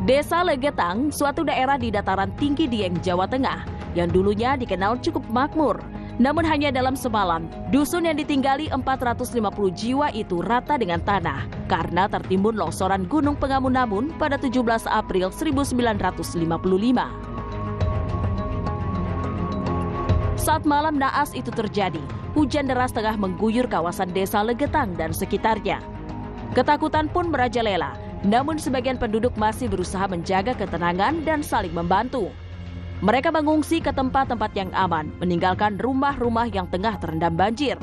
Desa Legetang, suatu daerah di dataran tinggi Dieng, Jawa Tengah, yang dulunya dikenal cukup makmur. Namun hanya dalam semalam, dusun yang ditinggali 450 jiwa itu rata dengan tanah karena tertimbun longsoran Gunung Pengamun-Namun pada 17 April 1955. Saat malam naas itu terjadi, hujan deras tengah mengguyur kawasan desa Legetang dan sekitarnya. Ketakutan pun merajalela. Namun sebagian penduduk masih berusaha menjaga ketenangan dan saling membantu. Mereka mengungsi ke tempat-tempat yang aman, meninggalkan rumah-rumah yang tengah terendam banjir.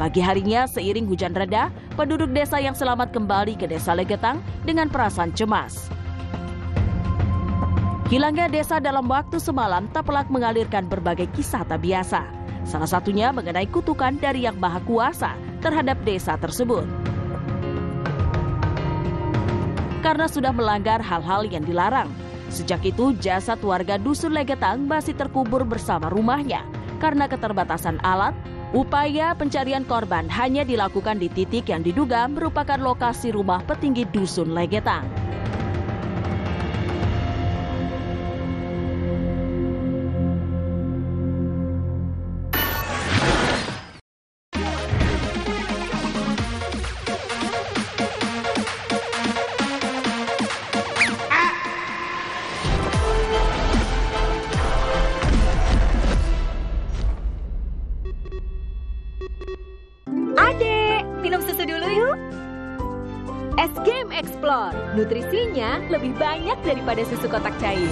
Pagi harinya seiring hujan reda, penduduk desa yang selamat kembali ke desa Legetang dengan perasaan cemas. Hilangnya desa dalam waktu semalam tak pelak mengalirkan berbagai kisah tak biasa. Salah satunya mengenai kutukan dari Yang Maha Kuasa terhadap desa tersebut. Karena sudah melanggar hal-hal yang dilarang. Sejak itu, jasad warga dusun Legetang masih terkubur bersama rumahnya. Karena keterbatasan alat, upaya pencarian korban hanya dilakukan di titik yang diduga merupakan lokasi rumah petinggi dusun Legetang. Es-Game Explore, nutrisinya lebih banyak daripada susu kotak cair.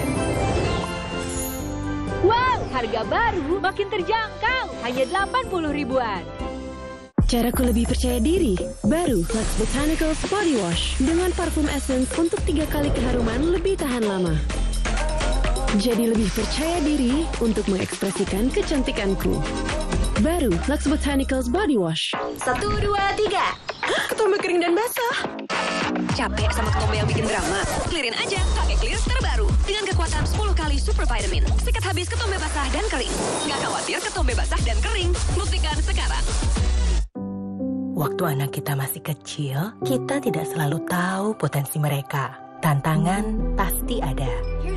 Wow, harga baru makin terjangkau, hanya 80 ribuan. Caraku lebih percaya diri, baru Lux Botanicals Body Wash dengan parfum essence untuk 3 kali keharuman lebih tahan lama. Jadi lebih percaya diri untuk mengekspresikan kecantikanku. Baru Lux Botanicals Body Wash. 1, 2, 3. Ketombe kering dan basah. Capek sama ketombe yang bikin drama? Clearin aja pakai Clear terbaru. dengan kekuatan 10 kali super vitamin. Sikat habis ketombe basah dan kering. Nggak khawatir ketombe basah dan kering. Buktikan sekarang. Waktu anak kita masih kecil, kita tidak selalu tahu potensi mereka. Tantangan pasti ada.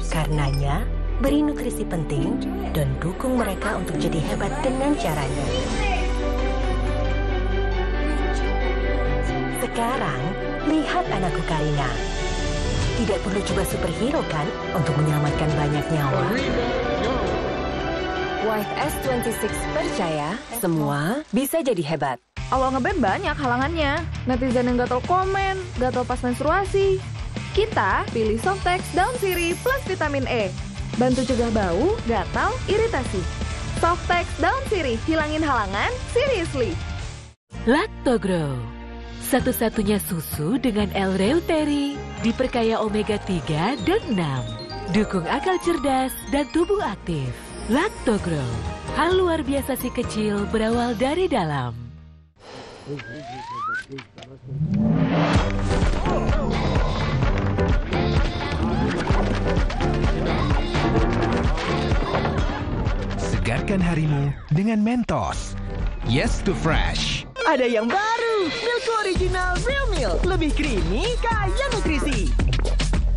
Karenanya, beri nutrisi penting dan dukung mereka untuk jadi hebat dengan caranya. Sekarang, lihat anakku Karina. Tidak perlu coba superhero kan untuk menyelamatkan banyak nyawa. Wife S26 percaya semua bisa jadi hebat. Awal ngeband banyak halangannya. Netizen yang gatel komen, gatel pas menstruasi. Kita pilih Softex Daun Sirih plus vitamin E. Bantu cegah bau, gatal, iritasi. Softex Daun Sirih, hilangin halangan, seriously. Lactogrow, satu-satunya susu dengan L-Reuteri, diperkaya omega 3 dan 6. Dukung akal cerdas dan tubuh aktif. Lactogrow, hal luar biasa si kecil berawal dari dalam. Segarkan harimu dengan Mentos. Yes to fresh. Ada yang baru, Milk Original Real Milk. Lebih creamy, kaya nutrisi.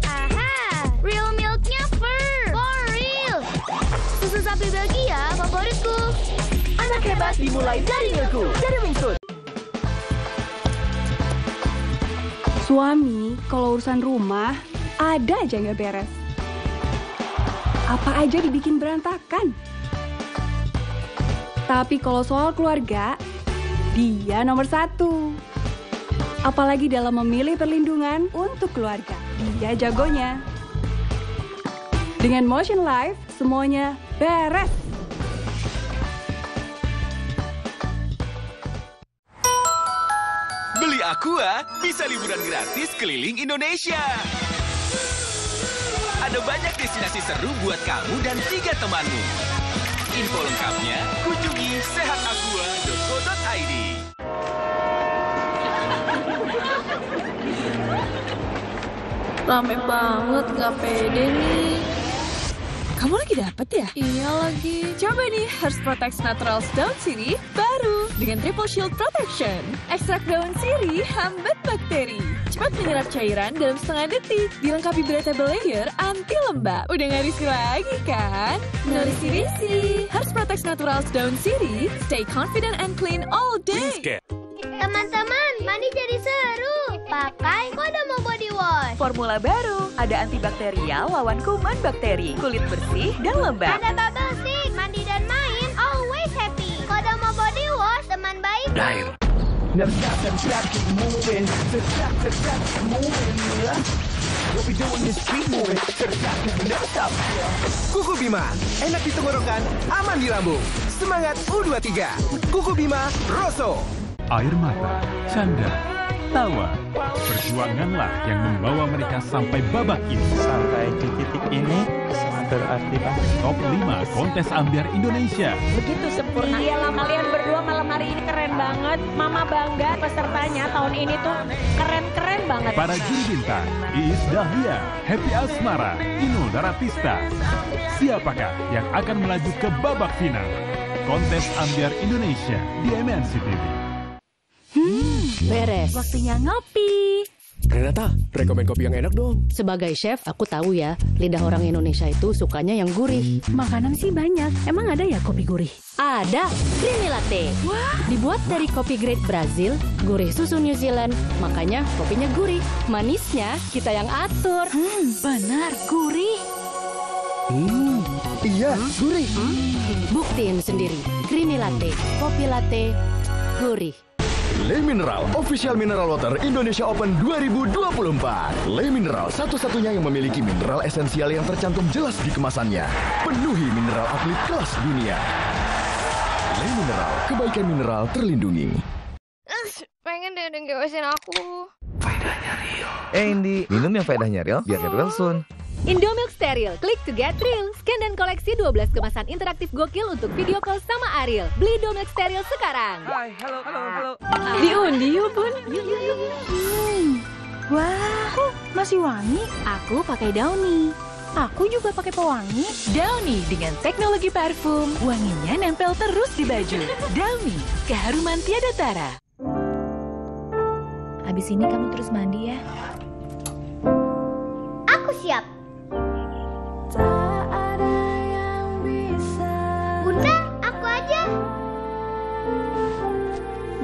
Aha, real milknya fur. For real. Susu sapi Belgia favoritku. Anak hebat dimulai dari Milku, dari Wingfood. Suami, kalau urusan rumah, ada aja nggak beres. Apa aja dibikin berantakan. Tapi kalau soal keluarga, dia nomor 1. Apalagi dalam memilih perlindungan untuk keluarga. Dia jagonya. Dengan Motion Life, semuanya beres. Beli Aqua, bisa liburan gratis keliling Indonesia. Ada banyak destinasi seru buat kamu dan 3 temanmu. Info lengkapnya kunjungi sehataqua.co.id. Rame banget, gak pede nih. Kamu lagi dapet ya? Iya lagi. Coba nih Hearst Protect Naturals Daun Sirih baru dengan Triple Shield Protection. Ekstrak daun sirih hambat bakteri. Cepat menyerap cairan dalam setengah detik. Dilengkapi breathable layer anti lembab. Udah gak risih lagi kan? No risih-risih. Hearst Protect Naturals Daun Sirih. Stay confident and clean all day. Teman-teman, mandi jadi seru. Pakai Kodomo Body Wash. Formula baru, ada antibakterial lawan kuman bakteri, kulit bersih dan lembab. Ada bubble stick, mandi dan main, always happy. Kodomo Body Wash, teman baik. Dair. Kuku Bima, enak di tenggorokan, aman di lambung. Semangat U23. Kuku Bima, Rosso. Air mata, canda, tawa. Perjuanganlah yang membawa mereka sampai babak ini. Sampai di titik ini berarti Top 5 kontes ambiar Indonesia. Begitu sempurna. Iyalah, kalian berdua malam hari ini keren banget. Mama bangga pesertanya tahun ini tuh keren-keren banget. Para juri bintang, Iis Dahlia, Happy Asmara, Inul Daratista. Siapakah yang akan melaju ke babak final? Kontes ambiar Indonesia di MNC TV. Beres. Waktunya ngopi. Renata, rekomen kopi yang enak dong. Sebagai chef, aku tahu ya, lidah orang Indonesia itu sukanya yang gurih. Makanan sih banyak. Emang ada ya kopi gurih? Ada, Creamy Latte. Wah, dibuat dari kopi grade Brazil, gurih susu New Zealand, makanya kopinya gurih. Manisnya kita yang atur. Benar, gurih. Iya, gurih. Buktiin sendiri, Creamy Latte, kopi latte, gurih. Le Mineral, official mineral water Indonesia Open 2024. Le Mineral, satu-satunya yang memiliki mineral esensial yang tercantum jelas di kemasannya. Penuhi mineral atlet kelas dunia. Le Mineral, kebaikan mineral terlindungi. Pengen deh ngewesin aku. Faedahnya real. Indi, minum yang faedahnya real biar get well soon. Indomilk Steril, klik to get real. Scan dan koleksi 12 kemasan interaktif gokil untuk video call sama Ariel. Beli Indomilk Steril sekarang. Hai, halo. Diundi yuk, Bun. Yuk. Wah, masih wangi. Aku pakai Downy. Aku juga pakai pewangi. Downy dengan teknologi parfum, wanginya nempel terus di baju. Downy, keharuman tiada tara. Habis ini kamu terus mandi ya. Aku siap. Bunda, aku aja.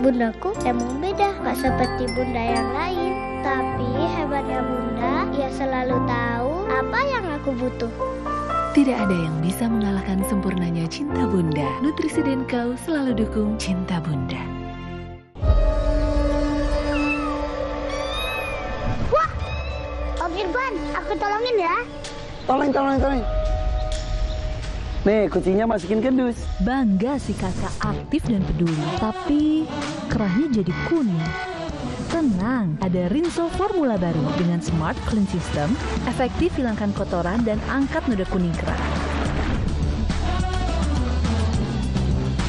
Bundaku emang beda, gak seperti bunda yang lain. Tapi hebatnya bunda, ia selalu tahu apa yang aku butuh. Tidak ada yang bisa mengalahkan sempurnanya cinta bunda. Nutrisi Denkau selalu dukung cinta bunda. Wah, Om Irfan, aku tolongin ya. Tolong. Nih, kucingnya masukin ke dus. Bangga si kakak aktif dan peduli, tapi kerahnya jadi kuning. Tenang, ada Rinso formula baru dengan Smart Clean System, efektif hilangkan kotoran dan angkat noda kuning kerah.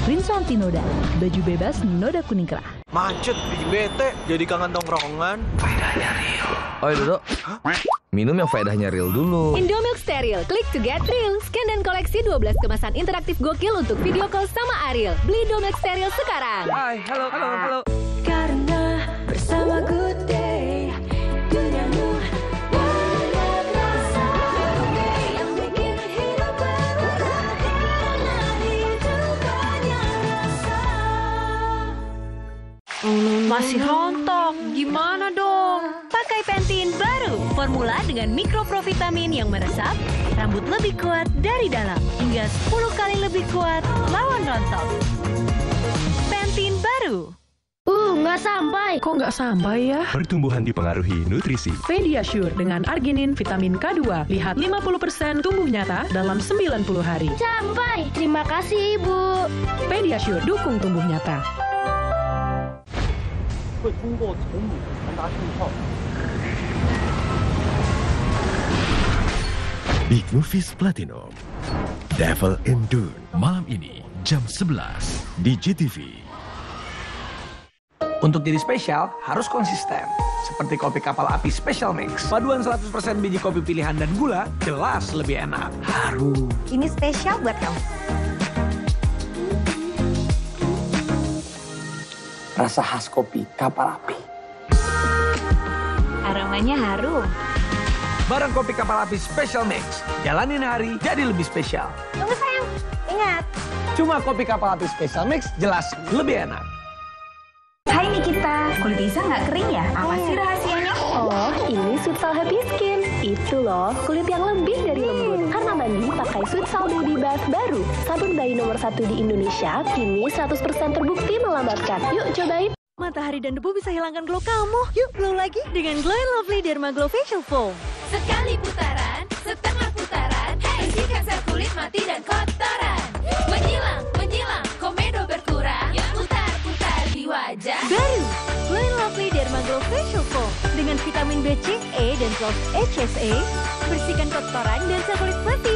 Rinso anti noda, baju bebas noda kuning kerah. Macet, bikin bete, jadi kangen tongkrongan. Faedahnya real. Oi Dodo, minum yang faedahnya real dulu. Indomilk Steril, klik to get real. Scan dan koleksi 12 kemasan interaktif gokil untuk video call sama Ariel. Beli Indomilk Steril sekarang. Hai, halo. Karena bersama Good Day, duniamu banyak rasa yang bikin hidup berubah. Karena hidup banyak rasa. Masih rontok, gimana dong? Pakai Pantene baru, formula dengan mikroprovitamin yang meresap, rambut lebih kuat dari dalam, hingga 10 kali lebih kuat lawan rontok. Pantene baru. Nggak sampai. Kok nggak sampai ya? Pertumbuhan dipengaruhi nutrisi. Pediasure dengan arginin vitamin K2. Lihat 50% tumbuh nyata dalam 90 hari. Sampai. Terima kasih, Ibu. Pediasure dukung tumbuh nyata. Big Movies Platinum, Devil in Dune, malam ini jam 11 di GTV. Untuk jadi spesial, harus konsisten. Seperti kopi kapal api Special Mix. Paduan 100% biji kopi pilihan dan gula, jelas lebih enak. Harum. Ini spesial buat kamu. Rasa khas kopi kapal api. Aromanya harum. Barang kopi kapal api Special Mix. Jalanin hari jadi lebih spesial. Tunggu sayang, ingat. Cuma kopi kapal api Special Mix jelas lebih enak. Hai Nikita, kulit Isa nggak kering ya? Apa sih rahasianya? Oh, ini Sweetsal Happy Skin. Itu loh, kulit yang lebih dari lembut. Karena mandi pakai Sweetsal Baby Bath baru. Sabun bayi nomor 1 di Indonesia, kini 100% terbukti melambatkan. Yuk cobain. Matahari dan debu bisa hilangkan glow kamu. Yuk glow lagi dengan Glow & Lovely Derma Glow Facial Foam. Sekali putaran, setengah putaran, bersihkan sel kulit mati dan kotoran. Menyilang, komedo berkurang, putar-putar di wajah. Baru, Glow & Lovely Derma Glow Facial Foam. Dengan vitamin B, C, E, dan 12 HSA, bersihkan kotoran dan sel kulit mati.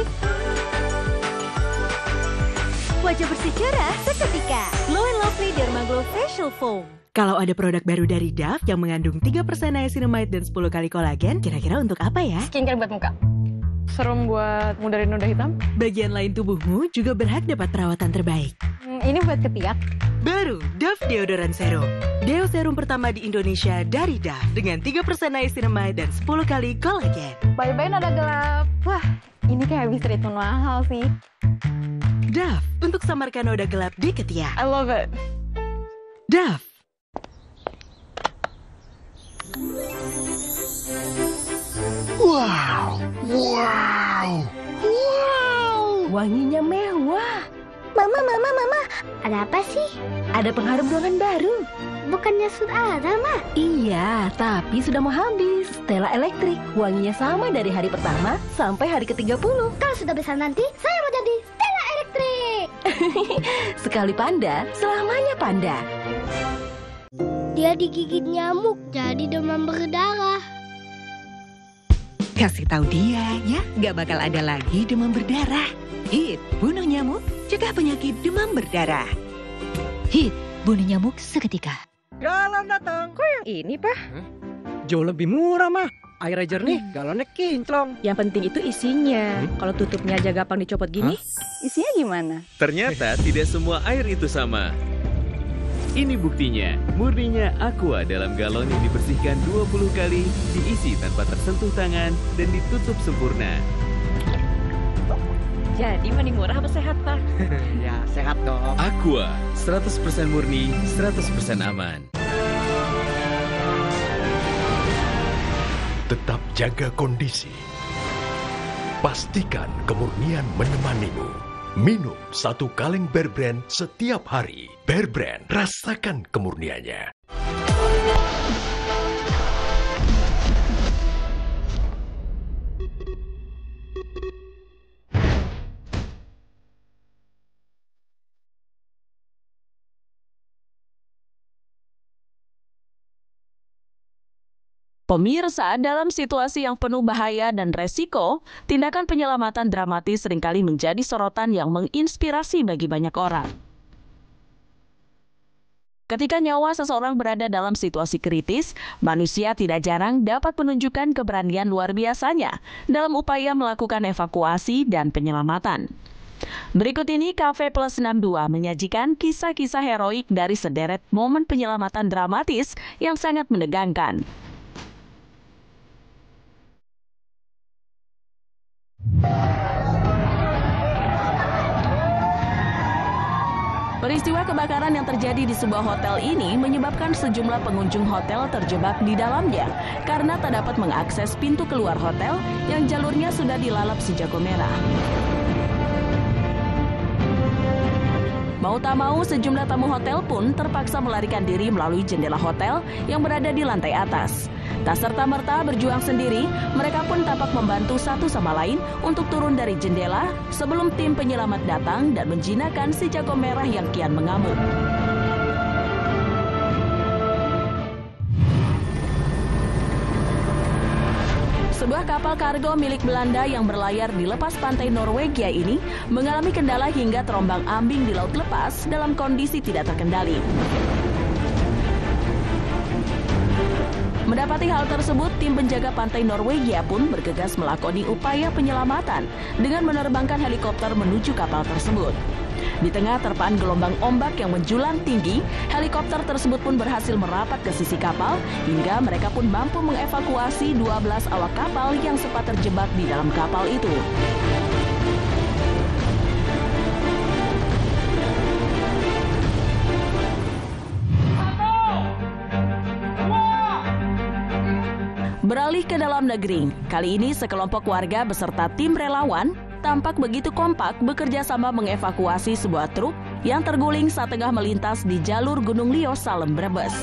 Wajah bersih cerah seketika. Glow & Lovely Derma Glow Facial Foam. Kalau ada produk baru dari Dove yang mengandung 3% niacinamide dan 10 kali kolagen, kira-kira untuk apa ya? Skincare buat muka. Serum buat mudahin noda hitam. Bagian lain tubuhmu juga berhak dapat perawatan terbaik. Ini buat ketiak. Baru Dove Deodoran Serum. Deo serum pertama di Indonesia dari Dove dengan 3% niacinamide dan 10 kali kolagen. Bye-bye noda gelap. Wah, ini kayak habis treatment mahal sih. Dove untuk samarkan noda gelap di ketiak. I love it. Dove. Wow. Wanginya mewah. Mama. Ada apa sih? Ada pengharum ruangan baru. Bukannya sudah ada, Ma? Iya, tapi sudah mau habis. Stella Electric. Wanginya sama dari hari pertama sampai hari ke-30. Kalau sudah besar nanti, saya mau jadi Stella Electric. Sekali panda, selamanya panda. Dia digigit nyamuk, jadi demam berdarah. Kasih tahu dia ya, gak bakal ada lagi demam berdarah. HIT, bunuh nyamuk, cegah penyakit demam berdarah. HIT, bunuh nyamuk seketika. Jalan datang. Kok yang ini, Pak? Jauh lebih murah, mah. airnya jernih, galonnya kinclong. Yang penting itu isinya. Kalau tutupnya aja gampang dicopot gini, isinya gimana? Ternyata tidak semua air itu sama. Ini buktinya, murninya Aqua dalam galon yang dibersihkan 20 kali, diisi tanpa tersentuh tangan, dan ditutup sempurna. Jadi mending murah apa sehat, Pak? Ya, sehat dong. Aqua, 100% murni, 100% aman. Tetap jaga kondisi. Pastikan kemurnian menemanimu. Minum 1 kaleng Bear Brand setiap hari. Bear Brand, rasakan kemurniannya. Pemirsa, dalam situasi yang penuh bahaya dan resiko, tindakan penyelamatan dramatis seringkali menjadi sorotan yang menginspirasi bagi banyak orang. Ketika nyawa seseorang berada dalam situasi kritis, manusia tidak jarang dapat menunjukkan keberanian luar biasanya dalam upaya melakukan evakuasi dan penyelamatan. Berikut ini Cafe Plus 62 menyajikan kisah-kisah heroik dari sederet momen penyelamatan dramatis yang sangat menegangkan. Peristiwa kebakaran yang terjadi di sebuah hotel ini menyebabkan sejumlah pengunjung hotel terjebak di dalamnya karena tak dapat mengakses pintu keluar hotel yang jalurnya sudah dilalap si jago merah. Mau tak mau, sejumlah tamu hotel pun terpaksa melarikan diri melalui jendela hotel yang berada di lantai atas. Tak serta-merta berjuang sendiri, mereka pun tampak membantu satu sama lain untuk turun dari jendela sebelum tim penyelamat datang dan menjinakkan si jago merah yang kian mengamuk. Sebuah kapal kargo milik Belanda yang berlayar di lepas pantai Norwegia ini mengalami kendala hingga terombang-ambing di laut lepas dalam kondisi tidak terkendali. Mendapati hal tersebut, tim penjaga pantai Norwegia pun bergegas melakoni upaya penyelamatan dengan menerbangkan helikopter menuju kapal tersebut. Di tengah terpaan gelombang ombak yang menjulang tinggi, helikopter tersebut pun berhasil merapat ke sisi kapal hingga mereka pun mampu mengevakuasi 12 awak kapal yang sempat terjebak di dalam kapal itu. Beralih ke dalam negeri, kali ini sekelompok warga beserta tim relawan tampak begitu kompak bekerja sama mengevakuasi sebuah truk yang terguling saat tengah melintas di jalur Gunung Lio, Salem, Brebes.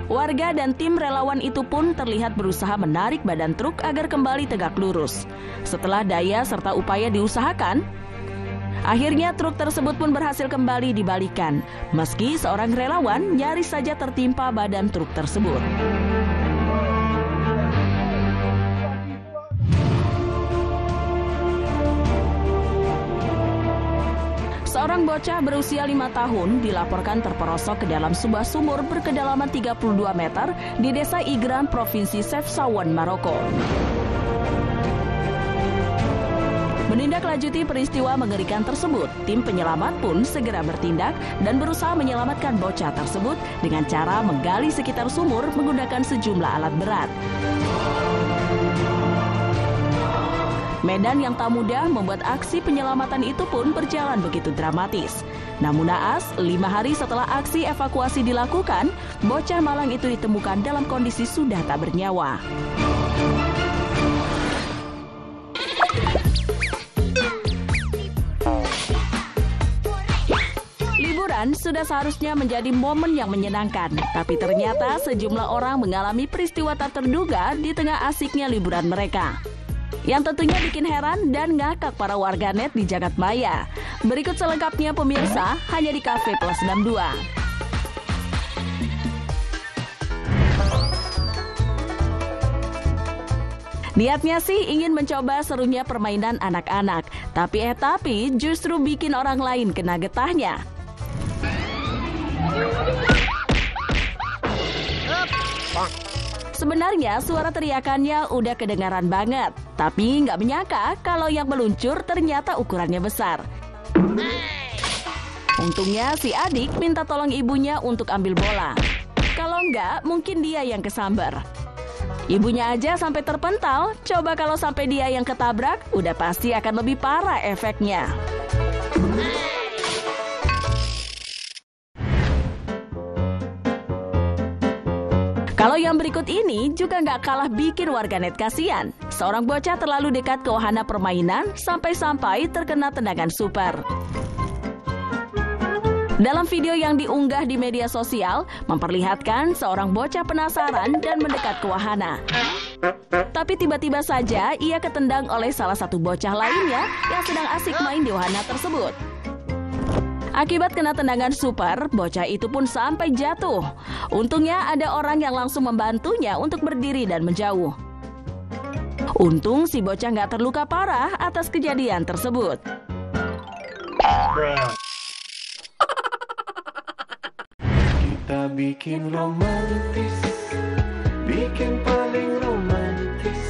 Warga dan tim relawan itu pun terlihat berusaha menarik badan truk agar kembali tegak lurus. Setelah daya serta upaya diusahakan, akhirnya truk tersebut pun berhasil kembali dibalikan, meski seorang relawan nyaris saja tertimpa badan truk tersebut. Seorang bocah berusia 5 tahun dilaporkan terperosok ke dalam sebuah sumur berkedalaman 32 meter di desa Igran, Provinsi Chefchaouen, Maroko. Menindaklanjuti peristiwa mengerikan tersebut, tim penyelamat pun segera bertindak dan berusaha menyelamatkan bocah tersebut dengan cara menggali sekitar sumur menggunakan sejumlah alat berat. Medan yang tak mudah membuat aksi penyelamatan itu pun berjalan begitu dramatis. Namun naas, 5 hari setelah aksi evakuasi dilakukan, bocah malang itu ditemukan dalam kondisi sudah tak bernyawa. Liburan sudah seharusnya menjadi momen yang menyenangkan, tapi ternyata sejumlah orang mengalami peristiwa tak terduga di tengah asiknya liburan mereka, yang tentunya bikin heran dan ngakak para warganet di jagat maya. Berikut selengkapnya pemirsa, hanya di Cafe Plus 62. Niatnya sih ingin mencoba serunya permainan anak-anak, tapi justru bikin orang lain kena getahnya. Sebenarnya suara teriakannya udah kedengaran banget, tapi nggak menyangka kalau yang meluncur ternyata ukurannya besar. Untungnya si adik minta tolong ibunya untuk ambil bola. Kalau nggak, mungkin dia yang kesambar. Ibunya aja sampai terpental, coba kalau sampai dia yang ketabrak, udah pasti akan lebih parah efeknya. Kalau yang berikut ini juga nggak kalah bikin warganet kasihan. Seorang bocah terlalu dekat ke wahana permainan sampai-sampai terkena tendangan super. Dalam video yang diunggah di media sosial, memperlihatkan seorang bocah penasaran dan mendekat ke wahana. Tapi tiba-tiba saja ia ketendang oleh salah satu bocah lainnya yang sedang asik main di wahana tersebut. Akibat kena tendangan super, bocah itu pun sampai jatuh. Untungnya ada orang yang langsung membantunya untuk berdiri dan menjauh. Untung si bocah nggak terluka parah atas kejadian tersebut. Kita bikin romantis, bikin paling romantis.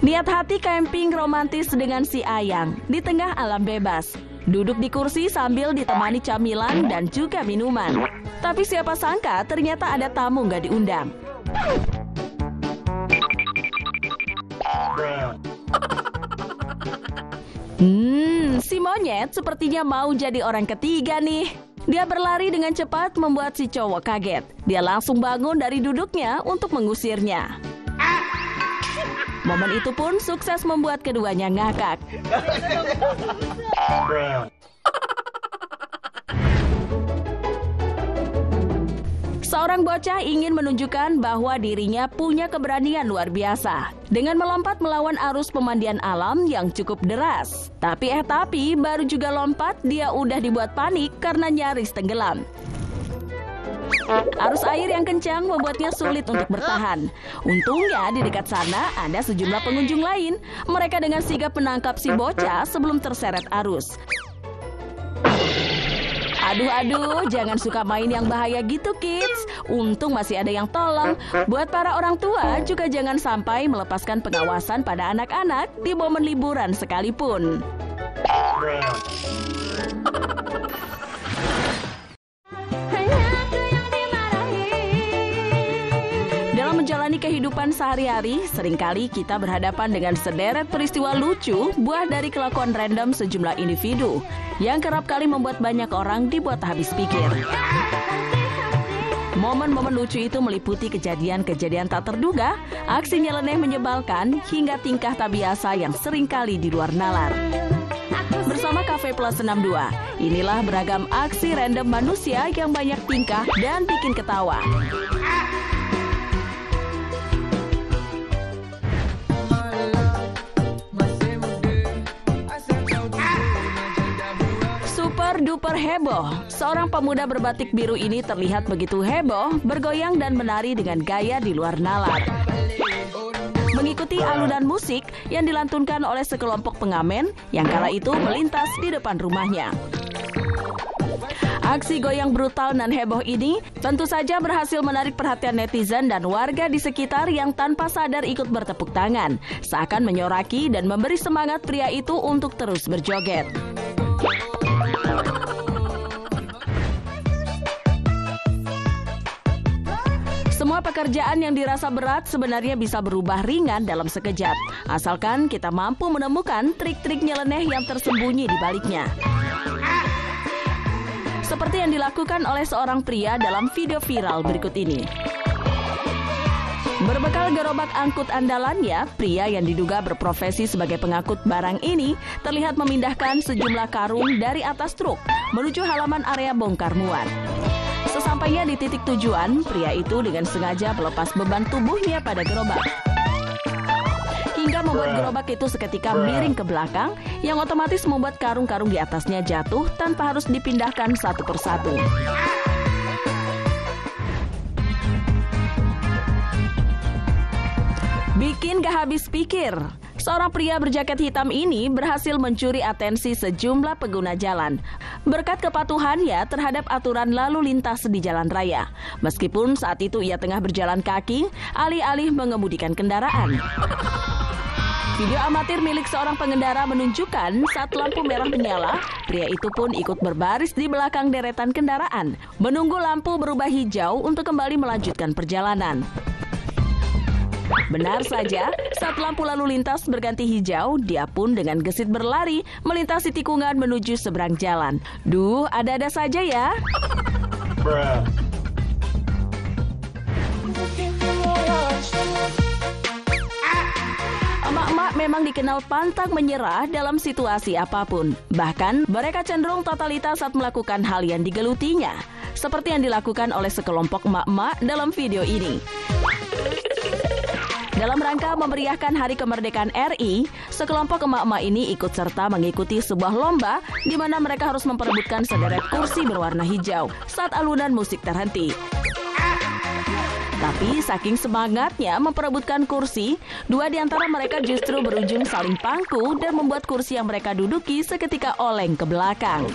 Niat hati camping romantis dengan si Ayang di tengah alam bebas. Duduk di kursi sambil ditemani camilan dan juga minuman. Tapi siapa sangka ternyata ada tamu nggak diundang. Si monyet sepertinya mau jadi orang ketiga nih. Dia berlari dengan cepat membuat si cowok kaget. Dia langsung bangun dari duduknya untuk mengusirnya. Momen itu pun sukses membuat keduanya ngakak. Seorang bocah ingin menunjukkan bahwa dirinya punya keberanian luar biasa dengan melompat melawan arus pemandian alam yang cukup deras. Tapi baru juga lompat dia udah dibuat panik karena nyaris tenggelam. Arus air yang kencang membuatnya sulit untuk bertahan. Untungnya di dekat sana ada sejumlah pengunjung lain. Mereka dengan sigap menangkap si bocah sebelum terseret arus. Aduh, jangan suka main yang bahaya gitu, kids. Untung masih ada yang tolong. Buat para orang tua juga jangan sampai melepaskan pengawasan pada anak-anak di momen liburan sekalipun. Dalam menjalani kehidupan sehari-hari, seringkali kita berhadapan dengan sederet peristiwa lucu buah dari kelakuan random sejumlah individu yang kerap kali membuat banyak orang dibuat habis pikir. Momen-momen lucu itu meliputi kejadian-kejadian tak terduga, aksi nyeleneh menyebalkan, hingga tingkah tak biasa yang seringkali di luar nalar. Bersama Cafe Plus 62, inilah beragam aksi random manusia yang banyak tingkah dan bikin ketawa. Duper heboh. Seorang pemuda berbatik biru ini terlihat begitu heboh, bergoyang dan menari dengan gaya di luar nalar. Mengikuti alunan musik yang dilantunkan oleh sekelompok pengamen yang kala itu melintas di depan rumahnya. Aksi goyang brutal dan heboh ini tentu saja berhasil menarik perhatian netizen dan warga di sekitar yang tanpa sadar ikut bertepuk tangan, seakan menyoraki dan memberi semangat pria itu untuk terus berjoget. Semua pekerjaan yang dirasa berat sebenarnya bisa berubah ringan dalam sekejap, asalkan kita mampu menemukan trik-trik nyeleneh yang tersembunyi di baliknya. Seperti yang dilakukan oleh seorang pria dalam video viral berikut ini. Berbekal gerobak angkut andalannya, pria yang diduga berprofesi sebagai pengangkut barang ini terlihat memindahkan sejumlah karung dari atas truk menuju halaman area bongkar muat. Sesampainya di titik tujuan, pria itu dengan sengaja melepas beban tubuhnya pada gerobak, hingga membuat gerobak itu seketika miring ke belakang, yang otomatis membuat karung-karung di atasnya jatuh tanpa harus dipindahkan satu persatu. Bikin gak habis pikir. Seorang pria berjaket hitam ini berhasil mencuri atensi sejumlah pengguna jalan berkat kepatuhannya terhadap aturan lalu lintas di jalan raya. Meskipun saat itu ia tengah berjalan kaki, alih-alih mengemudikan kendaraan. Video amatir milik seorang pengendara menunjukkan saat lampu merah menyala, pria itu pun ikut berbaris di belakang deretan kendaraan, menunggu lampu berubah hijau untuk kembali melanjutkan perjalanan. Benar saja, saat lampu lalu lintas berganti hijau, dia pun dengan gesit berlari melintasi tikungan menuju seberang jalan. Duh, ada-ada saja ya. Emak-emak memang dikenal pantang menyerah dalam situasi apapun. Bahkan, mereka cenderung totalitas saat melakukan hal yang digelutinya. Seperti yang dilakukan oleh sekelompok emak-emak dalam video ini. Dalam rangka memeriahkan Hari Kemerdekaan RI, sekelompok emak-emak ini ikut serta mengikuti sebuah lomba di mana mereka harus memperebutkan sederet kursi berwarna hijau saat alunan musik terhenti. Tapi saking semangatnya memperebutkan kursi, dua di antara mereka justru berujung saling pangku dan membuat kursi yang mereka duduki seketika oleng ke belakang.